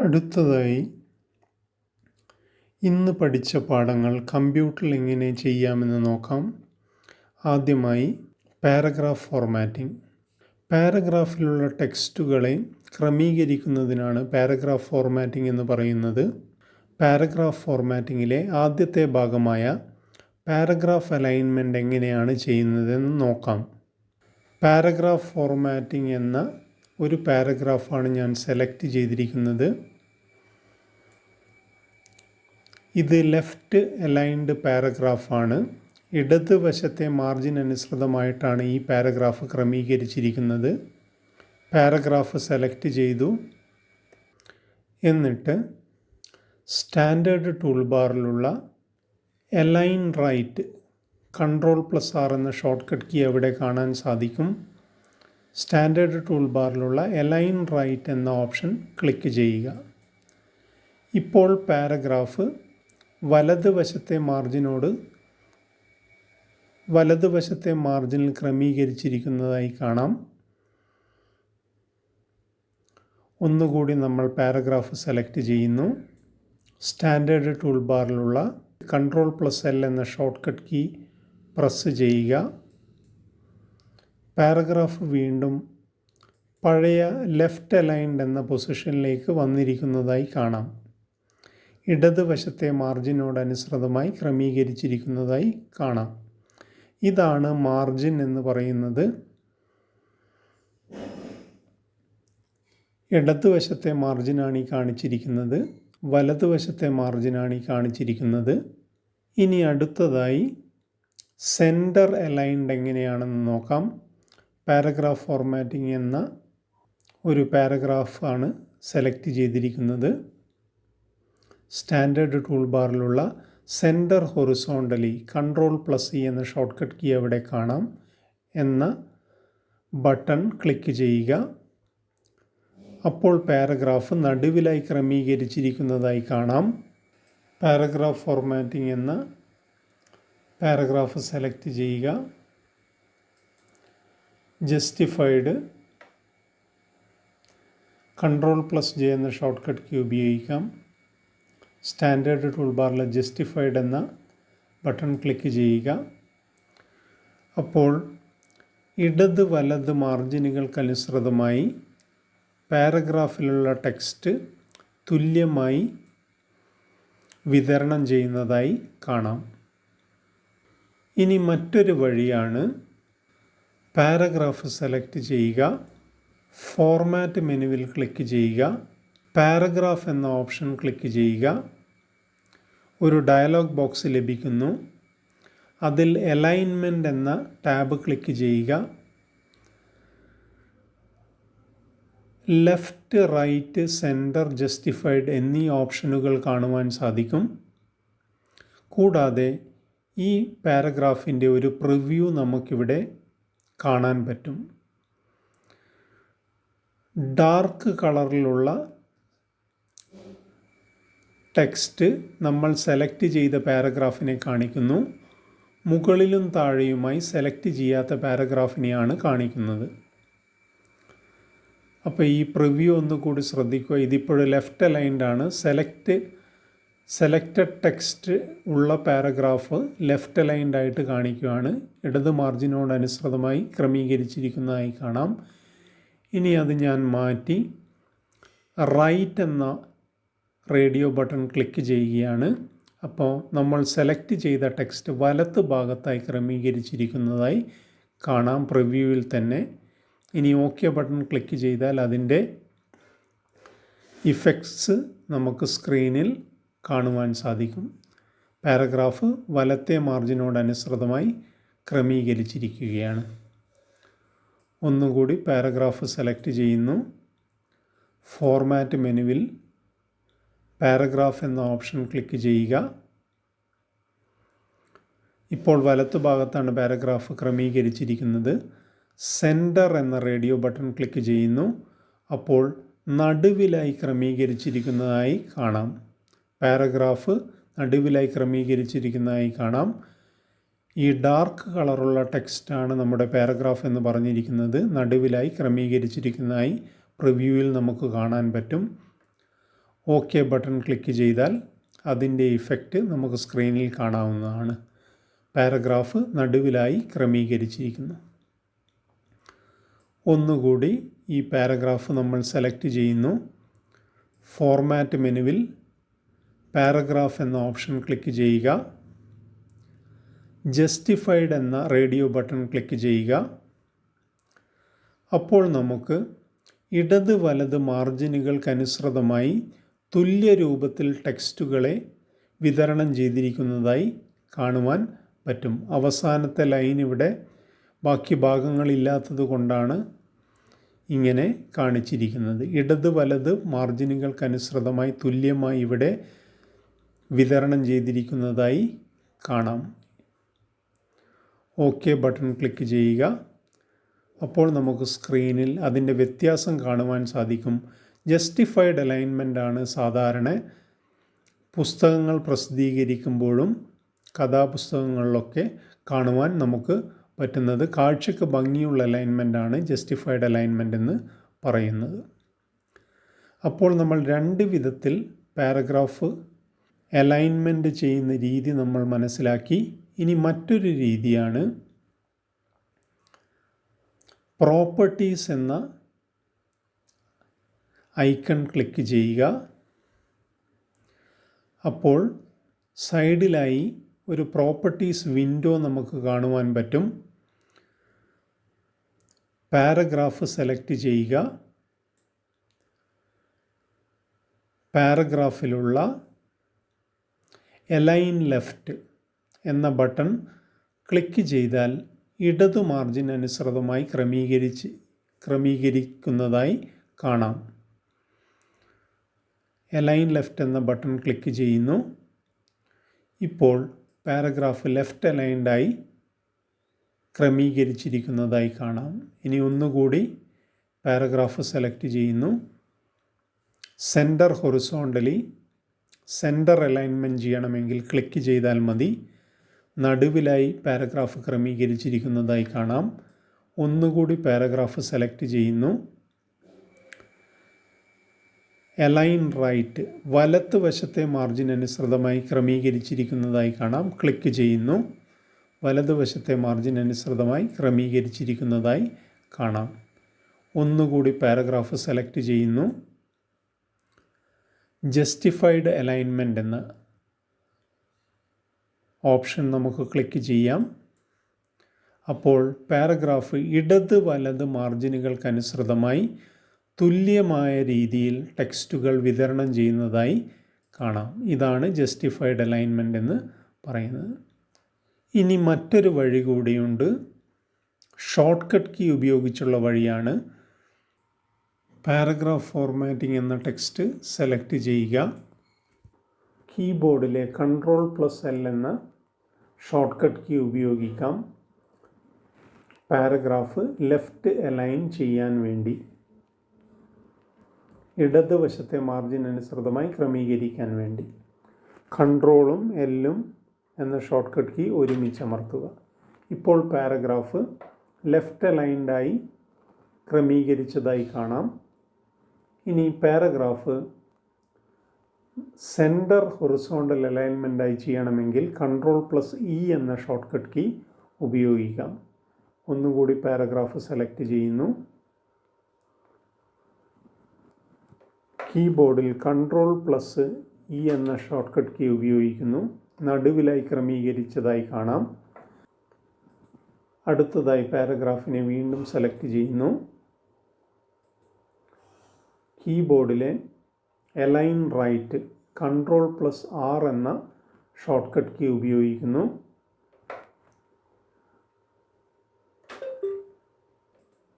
അടുത്തതായി ഇന്ന് പഠിച്ച പാഠങ്ങൾ കമ്പ്യൂട്ടറിൽ എങ്ങനെ ചെയ്യാമെന്ന് നോക്കാം. ആദ്യമായി പാരഗ്രാഫ് ഫോർമാറ്റിംഗ്. പാരഗ്രാഫിലുള്ള ടെക്സ്റ്റുകളെ ക്രമീകരിക്കുന്നതിനാണ് പാരഗ്രാഫ് ഫോർമാറ്റിംഗ് എന്ന് പറയുന്നത്. പാരഗ്രാഫ് ഫോർമാറ്റിങ്ങിലെ ആദ്യത്തെ ഭാഗമായ പാരഗ്രാഫ് അലൈൻമെൻറ്റ് എങ്ങനെയാണ് ചെയ്യുന്നതെന്ന് നോക്കാം. പാരഗ്രാഫ് ഫോർമാറ്റിംഗ് എന്ന ഒരു പാരഗ്രാഫാണ് ഞാൻ സെലക്ട് ചെയ്തിരിക്കുന്നത്. ഇത് ലെഫ്റ്റ് അലൈൻഡ് പാരഗ്രാഫാണ്. ഇടതുവശത്തെ മാർജിൻ അനുസൃതമായിട്ടാണ് ഈ പാരഗ്രാഫ് ക്രമീകരിച്ചിരിക്കുന്നത്. പാരഗ്രാഫ് സെലക്ട് ചെയ്തു. എന്നിട്ട് സ്റ്റാൻഡേർഡ് ടൂൾ ബാറിലുള്ള അലൈൻ റൈറ്റ് Ctrl+R എന്ന ഷോർട്ട് കട്ട് കീ അവിടെ കാണാൻ സാധിക്കും. സ്റ്റാൻഡേർഡ് ടൂൾ ബാറിലുള്ള അലൈൻ റൈറ്റ് എന്ന ഓപ്ഷൻ ക്ലിക്ക് ചെയ്യുക. ഇപ്പോൾ പാരഗ്രാഫ് വലതുവശത്തെ മാർജിനിൽ ക്രമീകരിച്ചിരിക്കുന്നതായി കാണാം. ഒന്നുകൂടി നമ്മൾ പാരഗ്രാഫ് സെലക്ട് ചെയ്യുന്നു. സ്റ്റാൻഡേർഡ് ടൂൾ ബാറിലുള്ള Ctrl+L എന്ന ഷോർട്ട് കട്ട് കീ പ്രസ് ചെയ്യുക. പാരഗ്രാഫ് വീണ്ടും പഴയ ലെഫ്റ്റ് അലൈൻഡ് എന്ന പൊസിഷനിലേക്ക് വന്നിരിക്കുന്നതായി കാണാം. ഇടതുവശത്തെ മാർജിനോടനുസൃതമായി ക്രമീകരിച്ചിരിക്കുന്നതായി കാണാം. ഇതാണ് മാർജിൻ എന്ന് പറയുന്നത്. ഇടതുവശത്തെ മാർജിനാണ് ഈ കാണിച്ചിരിക്കുന്നത്, വലതുവശത്തെ മാർജിനാണ് ഈ കാണിച്ചിരിക്കുന്നത്. ഇനി അടുത്തതായി സെൻറ്റർ അലൈൻഡ് എങ്ങനെയാണെന്ന് നോക്കാം. പാരഗ്രാഫ് ഫോർമാറ്റിംഗ് എന്ന ഒരു പാരഗ്രാഫാണ് സെലക്ട് ചെയ്തിരിക്കുന്നത്. സ്റ്റാൻഡേർഡ് ടൂൾ ബാറിലുള്ള സെൻറ്റർ ഹൊറിസോണ്ടലി Ctrl+E എന്ന ഷോർട്ട് കട്ട് കീ അവിടെ കാണാം എന്ന ബട്ടൺ ക്ലിക്ക് ചെയ്യുക. അപ്പോൾ പാരഗ്രാഫ് നടുവിലായി ക്രമീകരിച്ചിരിക്കുന്നതായി കാണാം. പാരഗ്രാഫ് ഫോർമാറ്റിംഗ് എന്ന പാരഗ്രാഫ് സെലക്ട് ചെയ്യുക. ജസ്റ്റിഫൈഡ് Ctrl+J എന്ന ഷോർട്ട് കട്ട് കീ ഉപയോഗിക്കാം. സ്റ്റാൻഡേർഡ് ടൂൾ ബാറിലെ ജസ്റ്റിഫൈഡ് എന്ന ബട്ടൺ ക്ലിക്ക് ചെയ്യുക. അപ്പോൾ ഇടത് വലത് മാർജിനുകൾക്കനുസൃതമായി പാരഗ്രാഫിലുള്ള ടെക്സ്റ്റ് തുല്യമായി വിതരണം ചെയ്യുന്നതായി കാണാം. ഇനി മറ്റൊരു വഴിയാണ് പാരഗ്രാഫ് സെലക്ട് ചെയ്യുക. ഫോർമാറ്റ് മെനുവിൽ ക്ലിക്ക് ചെയ്യുക. പാരഗ്രാഫ് എന്ന ഓപ്ഷൻ ക്ലിക്ക് ചെയ്യുക. ഒരു ഡയലോഗ് ബോക്സ് ലഭിക്കുന്നു. അതിൽ അലൈൻമെൻറ്റ് എന്ന ടാബ് ക്ലിക്ക് ചെയ്യുക. ലെഫ്റ്റ്, റൈറ്റ്, സെൻറ്റർ, ജസ്റ്റിഫൈഡ് എന്നീ ഓപ്ഷനുകൾ കാണുവാൻ സാധിക്കും. കൂടാതെ ഈ പാരഗ്രാഫിൻ്റെ ഒരു പ്രിവ്യൂ നമുക്കിവിടെ കാണാൻ പറ്റും. ഡാർക്ക് കളറിലുള്ള ടെക്സ്റ്റ് നമ്മൾ സെലക്ട് ചെയ്ത പാരഗ്രാഫിനെ കാണിക്കുന്നു. മുകളിലും താഴെയുമായി സെലക്ട് ചെയ്യാത്ത പാരഗ്രാഫിനെയാണ് കാണിക്കുന്നത്. അപ്പോൾ ഈ പ്രിവ്യൂ ഒന്നുകൂടി ശ്രദ്ധിക്കുക. ഇതിപ്പോഴും ലെഫ്റ്റ് അലൈൻഡ് ആണ്. സെലക്റ്റഡ് ടെക്സ്റ്റ് ഉള്ള പാരഗ്രാഫ് ലെഫ്റ്റ് അലൈൻഡ് ആയിട്ട് കാണിക്കുകയാണ്. ഇടത് മാർജിനോടനുസൃതമായി ക്രമീകരിച്ചിരിക്കുന്നതായി കാണാം. ഇനി അത് ഞാൻ മാറ്റി റൈറ്റ് എന്ന റേഡിയോ ബട്ടൺ ക്ലിക്ക് ചെയ്യുകയാണ്. അപ്പോൾ നമ്മൾ സെലക്ട് ചെയ്ത ടെക്സ്റ്റ് വലത്ത് ഭാഗത്തായി ക്രമീകരിച്ചിരിക്കുന്നതായി കാണാം പ്രിവ്യൂവിൽ തന്നെ. ഇനി ഓക്കെ ബട്ടൺ ക്ലിക്ക് ചെയ്താൽ അതിൻ്റെ ഇഫക്ട്സ് നമുക്ക് സ്ക്രീനിൽ കാണുവാൻ സാധിക്കും. പാരഗ്രാഫ് വലത്തെ മാർജിനോടനുസൃതമായി ക്രമീകരിച്ചിരിക്കുകയാണ്. ഒന്നുകൂടി പാരഗ്രാഫ് സെലക്ട് ചെയ്യുന്നു. ഫോർമാറ്റ് മെനുവിൽ പാരഗ്രാഫ് എന്ന ഓപ്ഷൻ ക്ലിക്ക് ചെയ്യുക. ഇപ്പോൾ വലത്ത് ഭാഗത്താണ് പാരഗ്രാഫ് ക്രമീകരിച്ചിരിക്കുന്നത്. സെൻറ്റർ എന്ന റേഡിയോ ബട്ടൺ ക്ലിക്ക് ചെയ്യുന്നു. അപ്പോൾ നടുവിലായി ക്രമീകരിച്ചിരിക്കുന്നതായി കാണാം. പാരഗ്രാഫ് നടുവിലായി ക്രമീകരിച്ചിരിക്കുന്നതായി കാണാം. ഈ ഡാർക്ക് കളറുള്ള ടെക്സ്റ്റാണ് നമ്മുടെ പാരഗ്രാഫ് എന്ന് പറഞ്ഞിരിക്കുന്നത്. നടുവിലായി ക്രമീകരിച്ചിരിക്കുന്നതായി പ്രിവ്യൂവിൽ നമുക്ക് കാണാൻ പറ്റും. ഓക്കെ ബട്ടൺ ക്ലിക്ക് ചെയ്താൽ അതിൻ്റെ ഇഫക്റ്റ് നമുക്ക് സ്ക്രീനിൽ കാണാവുന്നതാണ്. പാരഗ്രാഫ് നടുവിലായി ക്രമീകരിച്ചിരിക്കുന്നു. ഒന്നുകൂടി ഈ പാരഗ്രാഫ് നമ്മൾ സെലക്ട് ചെയ്യുന്നു. ഫോർമാറ്റ് മെനുവിൽ പാരഗ്രാഫ് എന്ന ഓപ്ഷൻ ക്ലിക്ക് ചെയ്യുക. ജസ്റ്റിഫൈഡ് എന്ന റേഡിയോ ബട്ടൺ ക്ലിക്ക് ചെയ്യുക. അപ്പോൾ നമുക്ക് ഇടത് വലത് മാർജിനുകൾക്കനുസൃതമായി തുല്യ രൂപത്തിൽ ടെക്സ്റ്റുകളെ വിതരണം ചെയ്തിരിക്കുന്നതായി കാണുവാൻ പറ്റും. അവസാനത്തെ ലൈൻ ഇവിടെ ബാക്കി ഭാഗങ്ങളില്ലാത്തത് കൊണ്ടാണ് ഇങ്ങനെ കാണിച്ചിരിക്കുന്നത്. ഇടത് വലത് മാർജിനുകൾക്കനുസൃതമായി തുല്യമായി ഇവിടെ വിതരണം ചെയ്തിരിക്കുന്നതായി കാണാം. ഓക്കെ ബട്ടൺ ക്ലിക്ക് ചെയ്യുക. അപ്പോൾ നമുക്ക് സ്ക്രീനിൽ അതിൻ്റെ വ്യത്യാസം കാണുവാൻ സാധിക്കും. ജസ്റ്റിഫൈഡ് അലൈൻമെൻ്റ് ആണ് സാധാരണ പുസ്തകങ്ങൾ പ്രസിദ്ധീകരിക്കുമ്പോഴും കഥാപുസ്തകങ്ങളിലൊക്കെ കാണുവാൻ നമുക്ക് പറ്റുന്നത്. കാഴ്ചയ്ക്ക് ഭംഗിയുള്ള അലൈൻമെൻ്റാണ് ജസ്റ്റിഫൈഡ് അലൈൻമെൻ്റ് എന്ന് പറയുന്നത്. അപ്പോൾ നമ്മൾ രണ്ട് വിധത്തിൽ പാരഗ്രാഫ് അലൈൻമെൻറ്റ് ചെയ്യുന്ന രീതി നമ്മൾ മനസ്സിലാക്കി. ഇനി മറ്റൊരു രീതിയാണ് പ്രോപ്പർട്ടീസ് എന്ന ഐക്കൺ ക്ലിക്ക് ചെയ്യുക. അപ്പോൾ സൈഡിലായി ഒരു പ്രോപ്പർട്ടീസ് വിൻഡോ നമുക്ക് കാണുവാൻ പറ്റും. പാരഗ്രാഫ് സെലക്ട് ചെയ്യുക. പാരഗ്രാഫിലുള്ള അലൈൻ ലെഫ്റ്റ് എന്ന ബട്ടൺ ക്ലിക്ക് ചെയ്താൽ ഇടതു മാർജിൻ അനുസൃതമായി ക്രമീകരിക്കുന്നതായി കാണാം. അലൈൻ ലെഫ്റ്റ് എന്ന ബട്ടൺ ക്ലിക്ക് ചെയ്യുന്നു. ഇപ്പോൾ പാരഗ്രാഫ് ലെഫ്റ്റ് അലൈൻഡായി ക്രമീകരിച്ചിരിക്കുന്നതായി കാണാം. ഇനി ഒന്നുകൂടി പാരഗ്രാഫ് സെലക്ട് ചെയ്യുന്നു. സെൻറ്റർ ഹൊറിസോണ്ടലി സെൻറ്റർ അലൈൻമെൻറ്റ് ചെയ്യണമെങ്കിൽ ക്ലിക്ക് ചെയ്താൽ മതി. നടുവിലായി പാരഗ്രാഫ് ക്രമീകരിച്ചിരിക്കുന്നതായി കാണാം. ഒന്നുകൂടി പാരഗ്രാഫ് സെലക്ട് ചെയ്യുന്നു. അലൈൻ റൈറ്റ് വലത്ത് വശത്തെ മാർജിൻ അനുസൃതമായി ക്രമീകരിച്ചിരിക്കുന്നതായി കാണാം. ക്ലിക്ക് ചെയ്യുന്നു. വലതുവശത്തെ മാർജിൻ അനുസൃതമായി ക്രമീകരിച്ചിരിക്കുന്നതായി കാണാം. ഒന്നുകൂടി പാരഗ്രാഫ് സെലക്ട് ചെയ്യുന്നു. ജസ്റ്റിഫൈഡ് അലൈൻമെൻ്റ് എന്ന ഓപ്ഷൻ നമുക്ക് ക്ലിക്ക് ചെയ്യാം. അപ്പോൾ പാരഗ്രാഫ് ഇടത് വലത് മാർജിനുകൾക്കനുസൃതമായി തുല്യമായ രീതിയിൽ ടെക്സ്റ്റുകൾ വിതരണം ചെയ്യുന്നതായി കാണാം. ഇതാണ് ജസ്റ്റിഫൈഡ് അലൈൻമെൻ്റ് എന്ന് പറയുന്നത്. ഇനി മറ്റൊരു വഴി കൂടിയുണ്ട്. ഷോർട്ട് കട്ട് കീ ഉപയോഗിച്ചുള്ള വഴിയാണ്. പാരഗ്രാഫ് ഫോർമാറ്റിംഗ് എന്ന ടെക്സ്റ്റ് സെലക്ട് ചെയ്യുക. കീബോർഡിലെ Ctrl+L എന്ന ഷോർട്ട് കട്ട് കീ ഉപയോഗിക്കാം. പാരഗ്രാഫ് ലെഫ്റ്റ് അലൈൻ ചെയ്യാൻ വേണ്ടി ഇടതുവശത്തെ മാർജിൻ അനുസൃതമായി ക്രമീകരിക്കാൻ വേണ്ടി Ctrl+L എന്ന ഷോർട്ട് കട്ട് കീ ഒരുമിച്ച് അമർത്തുക. ഇപ്പോൾ പാരഗ്രാഫ് ലെഫ്റ്റ് അലൈൻഡായി ക്രമീകരിച്ചതായി കാണാം. ഇനി പാരഗ്രാഫ് സെൻറ്റർ ഹൊറിസോണ്ടൽ അലൈൻമെൻറ്റായി ചെയ്യണമെങ്കിൽ Ctrl+E എന്ന ഷോർട്ട് കട്ട് കീ ഉപയോഗിക്കാം. ഒന്നുകൂടി പാരഗ്രാഫ് സെലക്ട് ചെയ്യുന്നു. കീബോർഡിൽ Ctrl+E എന്ന ഷോർട്ട് കട്ട് കീ ഉപയോഗിക്കുന്നു. നടുവിലായി ക്രമീകരിച്ചതായി കാണാം. അടുത്തതായി പാരഗ്രാഫിനെ വീണ്ടും സെലക്ട് ചെയ്യുന്നു. കീബോർഡിലെ അലൈൻ റൈറ്റ് Ctrl+R എന്ന ഷോർട്ട് കട്ട് കീ ഉപയോഗിക്കുന്നു.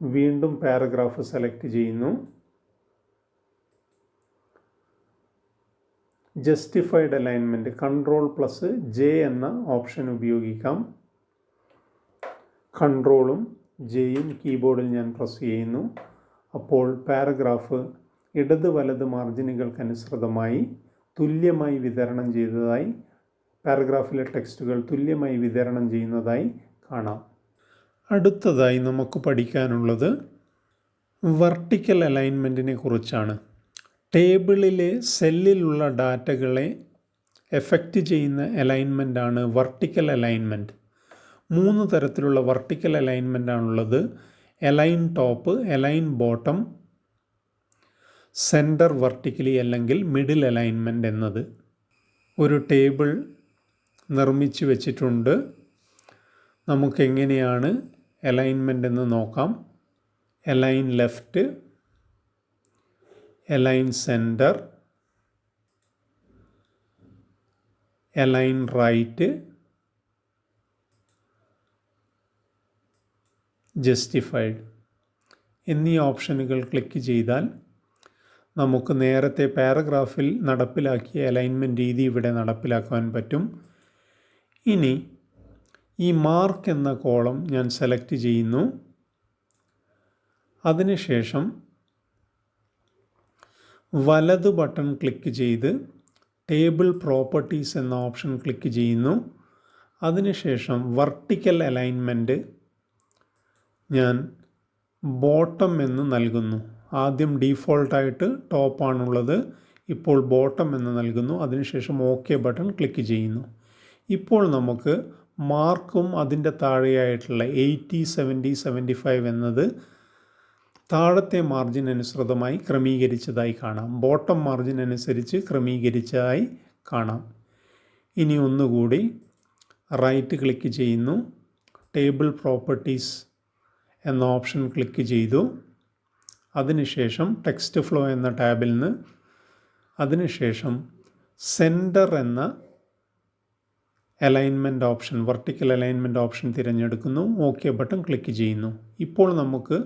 വീണ്ടും പാരഗ്രാഫ് സെലക്ട് ചെയ്യുന്നു. ജസ്റ്റിഫൈഡ് അലൈൻമെൻറ്റ് Ctrl+J എന്ന ഓപ്ഷൻ ഉപയോഗിക്കാം. Ctrl+Jയും കീബോർഡിൽ ഞാൻ പ്രസ് ചെയ്യുന്നു. അപ്പോൾ പാരഗ്രാഫ് ഇടത് വലത് മാർജിനുകൾക്കനുസൃതമായി തുല്യമായി വിതരണം ചെയ്തതായി പാരഗ്രാഫിലെ ടെക്സ്റ്റുകൾ തുല്യമായി വിതരണം ചെയ്യുന്നതായി കാണാം. അടുത്തതായി നമുക്ക് പഠിക്കാനുള്ളത് വെർട്ടിക്കൽ അലൈൻമെൻറ്റിനെ കുറിച്ചാണ്. ടേബിളിലെ സെല്ലിലുള്ള ഡാറ്റകളെ എഫക്റ്റ് ചെയ്യുന്ന അലൈൻമെൻറ്റാണ് വെർട്ടിക്കൽ അലൈൻമെൻറ്റ്. 3 തരത്തിലുള്ള വെർട്ടിക്കൽ അലൈൻമെൻ്റ് ആണുള്ളത്. Align top, align bottom, centre vertically അല്ലെങ്കിൽ മിഡിൽ അലൈൻമെൻറ്റ് എന്നത്. ഒരു ടേബിൾ നിർമ്മിച്ചു വച്ചിട്ടുണ്ട്. നമുക്കെങ്ങനെയാണ് അലൈൻമെൻ്റ് എന്ന് നോക്കാം. Align left, align centre, align right, justified എന്നീ ഓപ്ഷനുകൾ ക്ലിക്ക് ചെയ്താൽ നമുക്ക് നേരത്തെ പാരഗ്രാഫിൽ നടപ്പിലാക്കിയ അലൈൻമെൻറ്റ് രീതി ഇവിടെ നടപ്പിലാക്കാൻ പറ്റും. ഇനി ഈ മാർക്ക് എന്ന കോളം ഞാൻ സെലക്ട് ചെയ്യുന്നു. അതിനുശേഷം വലത് ബട്ടൺ ക്ലിക്ക് ചെയ്ത് ടേബിൾ പ്രോപ്പർട്ടീസ് എന്ന ഓപ്ഷൻ ക്ലിക്ക് ചെയ്യുന്നു. അതിനുശേഷം വെർട്ടിക്കൽ അലൈൻമെൻറ്റ് ഞാൻ ബോട്ടം എന്ന് നൽകുന്നു. ആദ്യം ഡീഫോൾട്ടായിട്ട് ടോപ്പാണുള്ളത്, ഇപ്പോൾ ബോട്ടം എന്ന് നൽകുന്നു. അതിനുശേഷം ഓക്കെ ബട്ടൺ ക്ലിക്ക് ചെയ്യുന്നു. ഇപ്പോൾ നമുക്ക് മാർക്കും അതിൻ്റെ താഴെയായിട്ടുള്ള 80, 70, 75 എന്നത് താഴത്തെ മാർജിൻ അനുസൃതമായി ക്രമീകരിച്ചതായി കാണാം. ബോട്ടം മാർജിൻ അനുസരിച്ച് ക്രമീകരിച്ചതായി കാണാം. ഇനി ഒന്നുകൂടി റൈറ്റ് ക്ലിക്ക് ചെയ്യുന്നു. ടേബിൾ പ്രോപ്പർട്ടീസ് എന്ന ഓപ്ഷൻ ക്ലിക്ക് ചെയ്തു. അതിനുശേഷം ടെക്സ്റ്റ് ഫ്ലോ എന്ന ടാബിൽ നിന്ന് അതിനുശേഷം സെൻറ്റർ എന്ന alignment option, vertical alignment option തിരഞ്ഞെടുക്കുന്നു. ഓക്കെ ബട്ടൺ ക്ലിക്ക് ചെയ്യുന്നു. ഇപ്പോൾ നമുക്ക്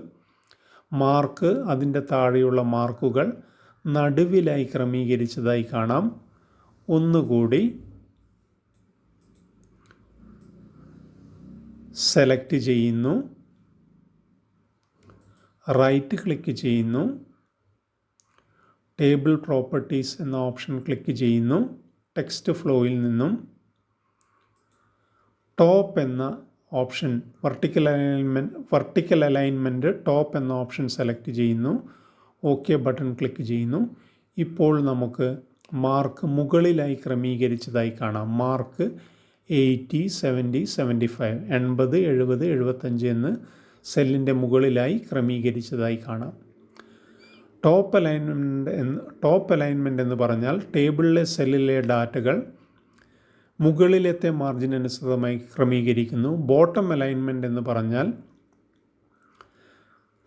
മാർക്ക്, അതിൻ്റെ താഴെയുള്ള മാർക്കുകൾ നടുവിലായി ക്രമീകരിച്ചതായി കാണാം. ഒന്നുകൂടി സെലക്ട് ചെയ്യുന്നു. റൈറ്റ് ക്ലിക്ക് ചെയ്യുന്നു. ടേബിൾ പ്രോപ്പർട്ടീസ് എന്ന ഓപ്ഷൻ ക്ലിക്ക് ചെയ്യുന്നു. ടെക്സ്റ്റ് ഫ്ലോയിൽ നിന്നും ടോപ്പ് എന്ന ഓപ്ഷൻ, വെർട്ടിക്കൽ അലൈൻമെൻറ്റ് ടോപ്പ് എന്ന ഓപ്ഷൻ സെലക്ട് ചെയ്യുന്നു. ഓക്കെ ബട്ടൺ ക്ലിക്ക് ചെയ്യുന്നു. ഇപ്പോൾ നമുക്ക് മാർക്ക് മുകളിലായി ക്രമീകരിച്ചതായി കാണാം. മാർക്ക് 80, 70, 75, 80, 70, 75 എന്ന് സെല്ലിൻ്റെ മുകളിലായി ക്രമീകരിച്ചതായി കാണാം. ടോപ്പ് അലൈൻമെൻറ്റ് എന്ന് പറഞ്ഞാൽ ടേബിളിലെ സെല്ലിലെ ഡാറ്റകൾ മുകളിലത്തെ മാർജിൻ അനുസൃതമായി ക്രമീകരിക്കുന്നു. ബോട്ടം അലൈൻമെൻറ്റ് എന്ന് പറഞ്ഞാൽ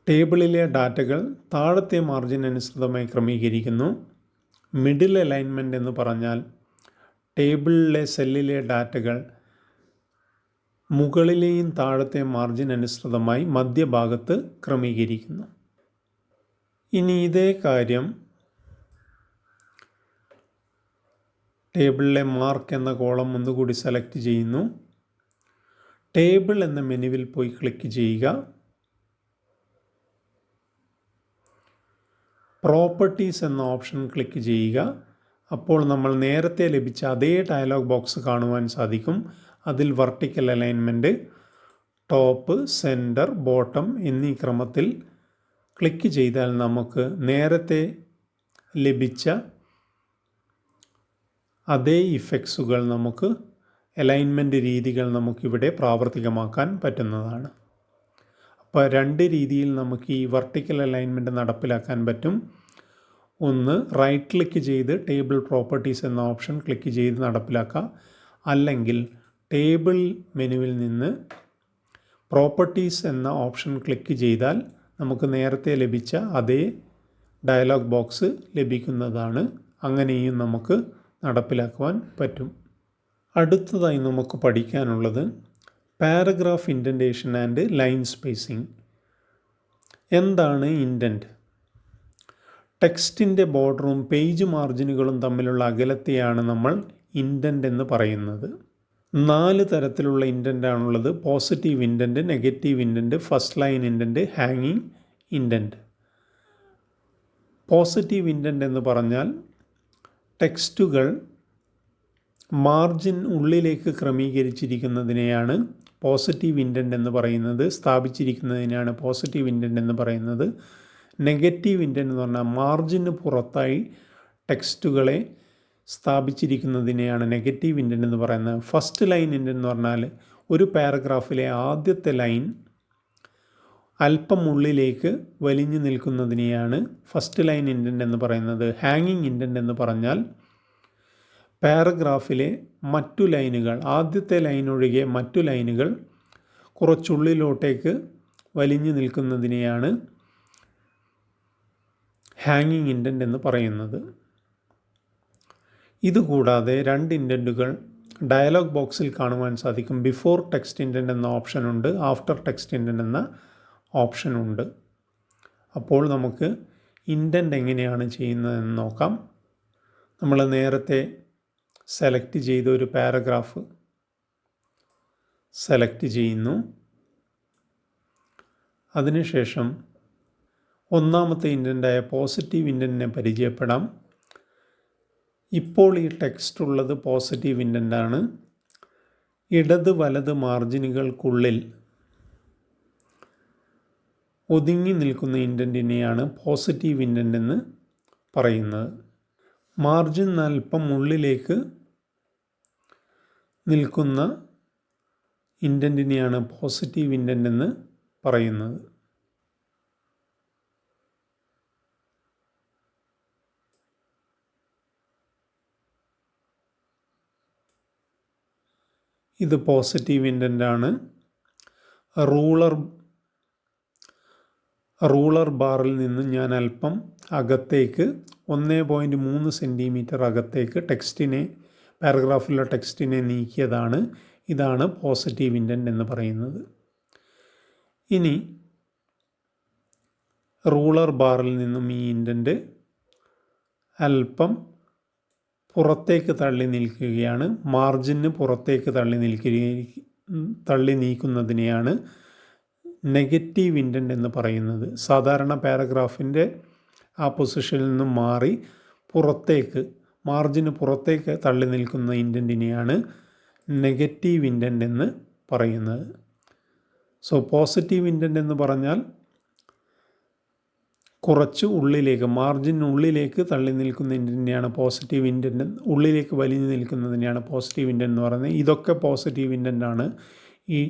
ടേബിളിലെ ഡാറ്റകൾ താഴത്തെ മാർജിൻ അനുസൃതമായി ക്രമീകരിക്കുന്നു. മിഡിൽ അലൈൻമെൻറ്റ് എന്ന് പറഞ്ഞാൽ ടേബിളിലെ സെല്ലിലെ ഡാറ്റകൾ മുകളിലെയും താഴത്തെ മാർജിൻ അനുസൃതമായി മധ്യഭാഗത്ത് ക്രമീകരിക്കുന്നു. ഇനി ഇതേ കാര്യം ടേബിളിലെ മാർക്ക് എന്ന കോളം ഒന്നുകൂടി സെലക്ട് ചെയ്യുന്നു. ടേബിൾ എന്ന മെനുവിൽ പോയി ക്ലിക്ക് ചെയ്യുക. പ്രോപ്പർട്ടീസ് എന്ന ഓപ്ഷൻ ക്ലിക്ക് ചെയ്യുക. അപ്പോൾ നമ്മൾ നേരത്തെ ലഭിച്ച അതേ ഡയലോഗ് ബോക്സ് കാണുവാൻ സാധിക്കും. അതിൽ vertical alignment, top, centre, bottom എന്നീ ക്രമത്തിൽ ക്ലിക്ക് ചെയ്താൽ നമുക്ക് നേരത്തെ ലഭിച്ച അതേ ഇഫക്ട്സുകൾ നമുക്ക്, അലൈൻമെൻറ്റ് രീതികൾ നമുക്കിവിടെ പ്രാവർത്തികമാക്കാൻ പറ്റുന്നതാണ്. അപ്പോൾ 2 രീതിയിൽ നമുക്ക് ഈ വെർട്ടിക്കൽ അലൈൻമെൻറ്റ് നടപ്പിലാക്കാൻ പറ്റും. ഒന്ന്, റൈറ്റ് ക്ലിക്ക് ചെയ്ത് ടേബിൾ പ്രോപ്പർട്ടീസ് എന്ന ഓപ്ഷൻ ക്ലിക്ക് ചെയ്ത് നടപ്പിലാക്കാം. അല്ലെങ്കിൽ ടേബിൾ മെനുവിൽ നിന്ന് പ്രോപ്പർട്ടീസ് എന്ന ഓപ്ഷൻ ക്ലിക്ക് ചെയ്താൽ നമുക്ക് നേരത്തെ ലഭിച്ച അതേ ഡയലോഗ് ബോക്സ് ലഭിക്കുന്നതാണ്. അങ്ങനെയും നമുക്ക് നടപ്പിലാക്കുവാൻ പറ്റും. അടുത്തതായി നമുക്ക് പഠിക്കാനുള്ളത് paragraph indentation and line spacing. എന്താണ് ഇൻഡൻറ്റ്? ടെക്സ്റ്റിൻ്റെ ബോർഡറും പേജ് മാർജിനുകളും തമ്മിലുള്ള അകലത്തെയാണ് നമ്മൾ ഇൻഡൻറ്റ് എന്ന് പറയുന്നത്. 4 തരത്തിലുള്ള ഇൻഡൻ്റ് ആണുള്ളത്. Positive indent, negative indent, first line indent, ഹാങ്ങിങ് ഇൻഡൻറ്റ്. പോസിറ്റീവ് ഇൻഡൻറ്റ് എന്ന് പറഞ്ഞാൽ ടെക്സ്റ്റുകൾ മാർജിൻ ഉള്ളിലേക്ക് ക്രമീകരിച്ചിരിക്കുന്നതിനെയാണ് പോസിറ്റീവ് ഇൻഡൻറ്റ് എന്ന് പറയുന്നത്. സ്ഥാപിച്ചിരിക്കുന്നതിനാണ് പോസിറ്റീവ് ഇൻഡൻറ്റ് എന്ന് പറയുന്നത്. നെഗറ്റീവ് ഇൻഡൻറ്റ് എന്ന് പറഞ്ഞാൽ മാർജിന് പുറത്തായി ടെക്സ്റ്റുകളെ സ്ഥാപിച്ചിരിക്കുന്നതിനെയാണ് നെഗറ്റീവ് ഇൻഡൻറ്റ് എന്ന് പറയുന്നത്. ഫസ്റ്റ് ലൈൻ ഇൻഡൻറ്റ് എന്ന് പറഞ്ഞാൽ ഒരു പാരഗ്രാഫിലെ ആദ്യത്തെ ലൈൻ അല്പം ഉള്ളിലേക്ക് വലിഞ്ഞു നിൽക്കുന്നതിനെയാണ് ഫസ്റ്റ് ലൈൻ ഇൻഡൻറ്റ് എന്ന് പറയുന്നത്. ഹാങ്ങിങ് ഇൻഡൻറ്റ് എന്ന് പറഞ്ഞാൽ പാരഗ്രാഫിലെ മറ്റു ലൈനുകൾ, ആദ്യത്തെ ലൈൻ ഒഴികെ മറ്റു ലൈനുകൾ കുറച്ചുള്ളിലോട്ടേക്ക് വലിഞ്ഞു നിൽക്കുന്നതിനെയാണ് ഹാങ്ങിങ് ഇൻഡൻറ്റ് എന്ന് പറയുന്നത്. ഇതുകൂടാതെ രണ്ട് ഇൻഡൻറ്റുകൾ ഡയലോഗ് ബോക്സിൽ കാണുവാൻ സാധിക്കും. ബിഫോർ ടെക്സ്റ്റ് ഇൻഡൻറ്റ് എന്ന ഓപ്ഷനുണ്ട്, ആഫ്റ്റർ ടെക്സ്റ്റ് ഇൻഡൻറ്റ് എന്ന ഓപ്ഷനുണ്ട്. അപ്പോൾ നമുക്ക് ഇൻഡൻറ്റ് എങ്ങനെയാണ് ചെയ്യുന്നതെന്ന് നോക്കാം. നമ്മൾ നേരത്തെ സെലക്ട് ചെയ്ത ഒരു പാരഗ്രാഫ് സെലക്ട് ചെയ്യുന്നു. അതിനുശേഷം ഒന്നാമത്തെ ഇൻഡൻറ്റായ പോസിറ്റീവ് ഇൻഡൻറ്റിനെ പരിചയപ്പെടാം. ഇപ്പോൾ ഈ ടെക്സ്റ്റ് ഉള്ളത് പോസിറ്റീവ് ഇൻഡൻറ്റാണ്. ഇടത് വലത് മാർജിനുകൾക്കുള്ളിൽ ഒതുങ്ങി നിൽക്കുന്ന ഇൻഡൻറ്റിനെയാണ് പോസിറ്റീവ് ഇൻഡൻറ്റ് എന്ന് പറയുന്നത്. മാർജിൻ അല്പം ഉള്ളിലേക്ക് നിൽക്കുന്ന ഇൻഡൻറ്റിനെയാണ് പോസിറ്റീവ് ഇൻഡൻറ്റ് എന്ന് പറയുന്നത്. ഇത് പോസിറ്റീവ് ഇൻഡൻറ്റ് ആണ്. റൂളർ ബാറിൽ നിന്ന് ഞാൻ അല്പം അകത്തേക്ക് 1.3 സെൻറ്റിമീറ്റർ അകത്തേക്ക് പാരഗ്രാഫിലുള്ള ടെക്സ്റ്റിനെ നീക്കിയതാണ്. ഇതാണ് പോസിറ്റീവ് ഇൻഡൻറ്റ് എന്ന് പറയുന്നത്. ഇനി റൂളർ ബാറിൽ നിന്നും ഈ ഇൻഡൻറ്റ് അല്പം പുറത്തേക്ക് തള്ളി നിൽക്കുകയാണ്. മാർജിന് പുറത്തേക്ക് തള്ളി നീക്കുന്നതിനെയാണ് നെഗറ്റീവ് ഇൻഡൻറ്റ് എന്ന് പറയുന്നത്. സാധാരണ പാരഗ്രാഫിൻ്റെ ആ പൊസിഷനിൽ നിന്നും മാറി മാർജിന് പുറത്തേക്ക് തള്ളി നിൽക്കുന്ന ഇൻഡൻറ്റിനെയാണ് നെഗറ്റീവ് ഇൻഡൻറ്റ് എന്ന് പറയുന്നത്. സോ പോസിറ്റീവ് ഇൻഡൻറ്റ് എന്ന് പറഞ്ഞാൽ കുറച്ച് ഉള്ളിലേക്ക്, മാർജിനുള്ളിലേക്ക് തള്ളി നിൽക്കുന്ന ഇൻഡൻറ്റിനെയാണ് പോസിറ്റീവ് ഇൻഡൻറ്റ്, ഉള്ളിലേക്ക് വലിഞ്ഞു നിൽക്കുന്നതിനെയാണ് പോസിറ്റീവ് ഇൻഡൻറ്റ് എന്ന് പറയുന്നത്. ഇതൊക്കെ പോസിറ്റീവ് ഇൻഡൻറ്റ് ആണ്. ഈ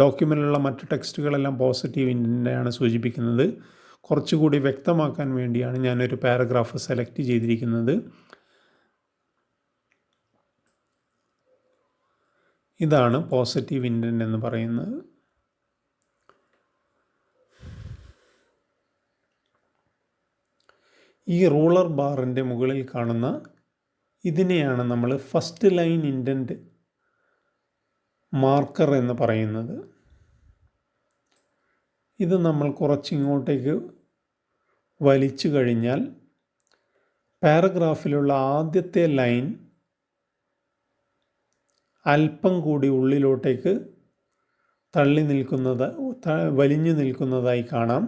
ഡോക്യുമെൻറ്റിലുള്ള മറ്റ് ടെക്സ്റ്റുകളെല്ലാം പോസിറ്റീവ് ഇൻഡൻറ്റിനെയാണ് സൂചിപ്പിക്കുന്നത്. കുറച്ചുകൂടി വ്യക്തമാക്കാൻ വേണ്ടിയാണ് ഞാനൊരു പാരഗ്രാഫ് സെലക്ട് ചെയ്തിരിക്കുന്നത്. ഇതാണ് പോസിറ്റീവ് ഇൻഡൻറ്റ് എന്ന് പറയുന്നത്. ഈ റൂളർ ബാറിൻ്റെ മുകളിൽ കാണുന്ന ഇതിനെയാണ് നമ്മൾ ഫസ്റ്റ് ലൈൻ ഇൻഡൻറ്റ് മാർക്കർ എന്ന് പറയുന്നത്. ഇത് നമ്മൾ കുറച്ചിങ്ങോട്ടേക്ക് വലിച്ചു കഴിഞ്ഞാൽ പാരഗ്രാഫിലുള്ള ആദ്യത്തെ ലൈൻ അല്പം കൂടി ഉള്ളിലോട്ടേക്ക് വലിഞ്ഞു നിൽക്കുന്നതായി കാണാം.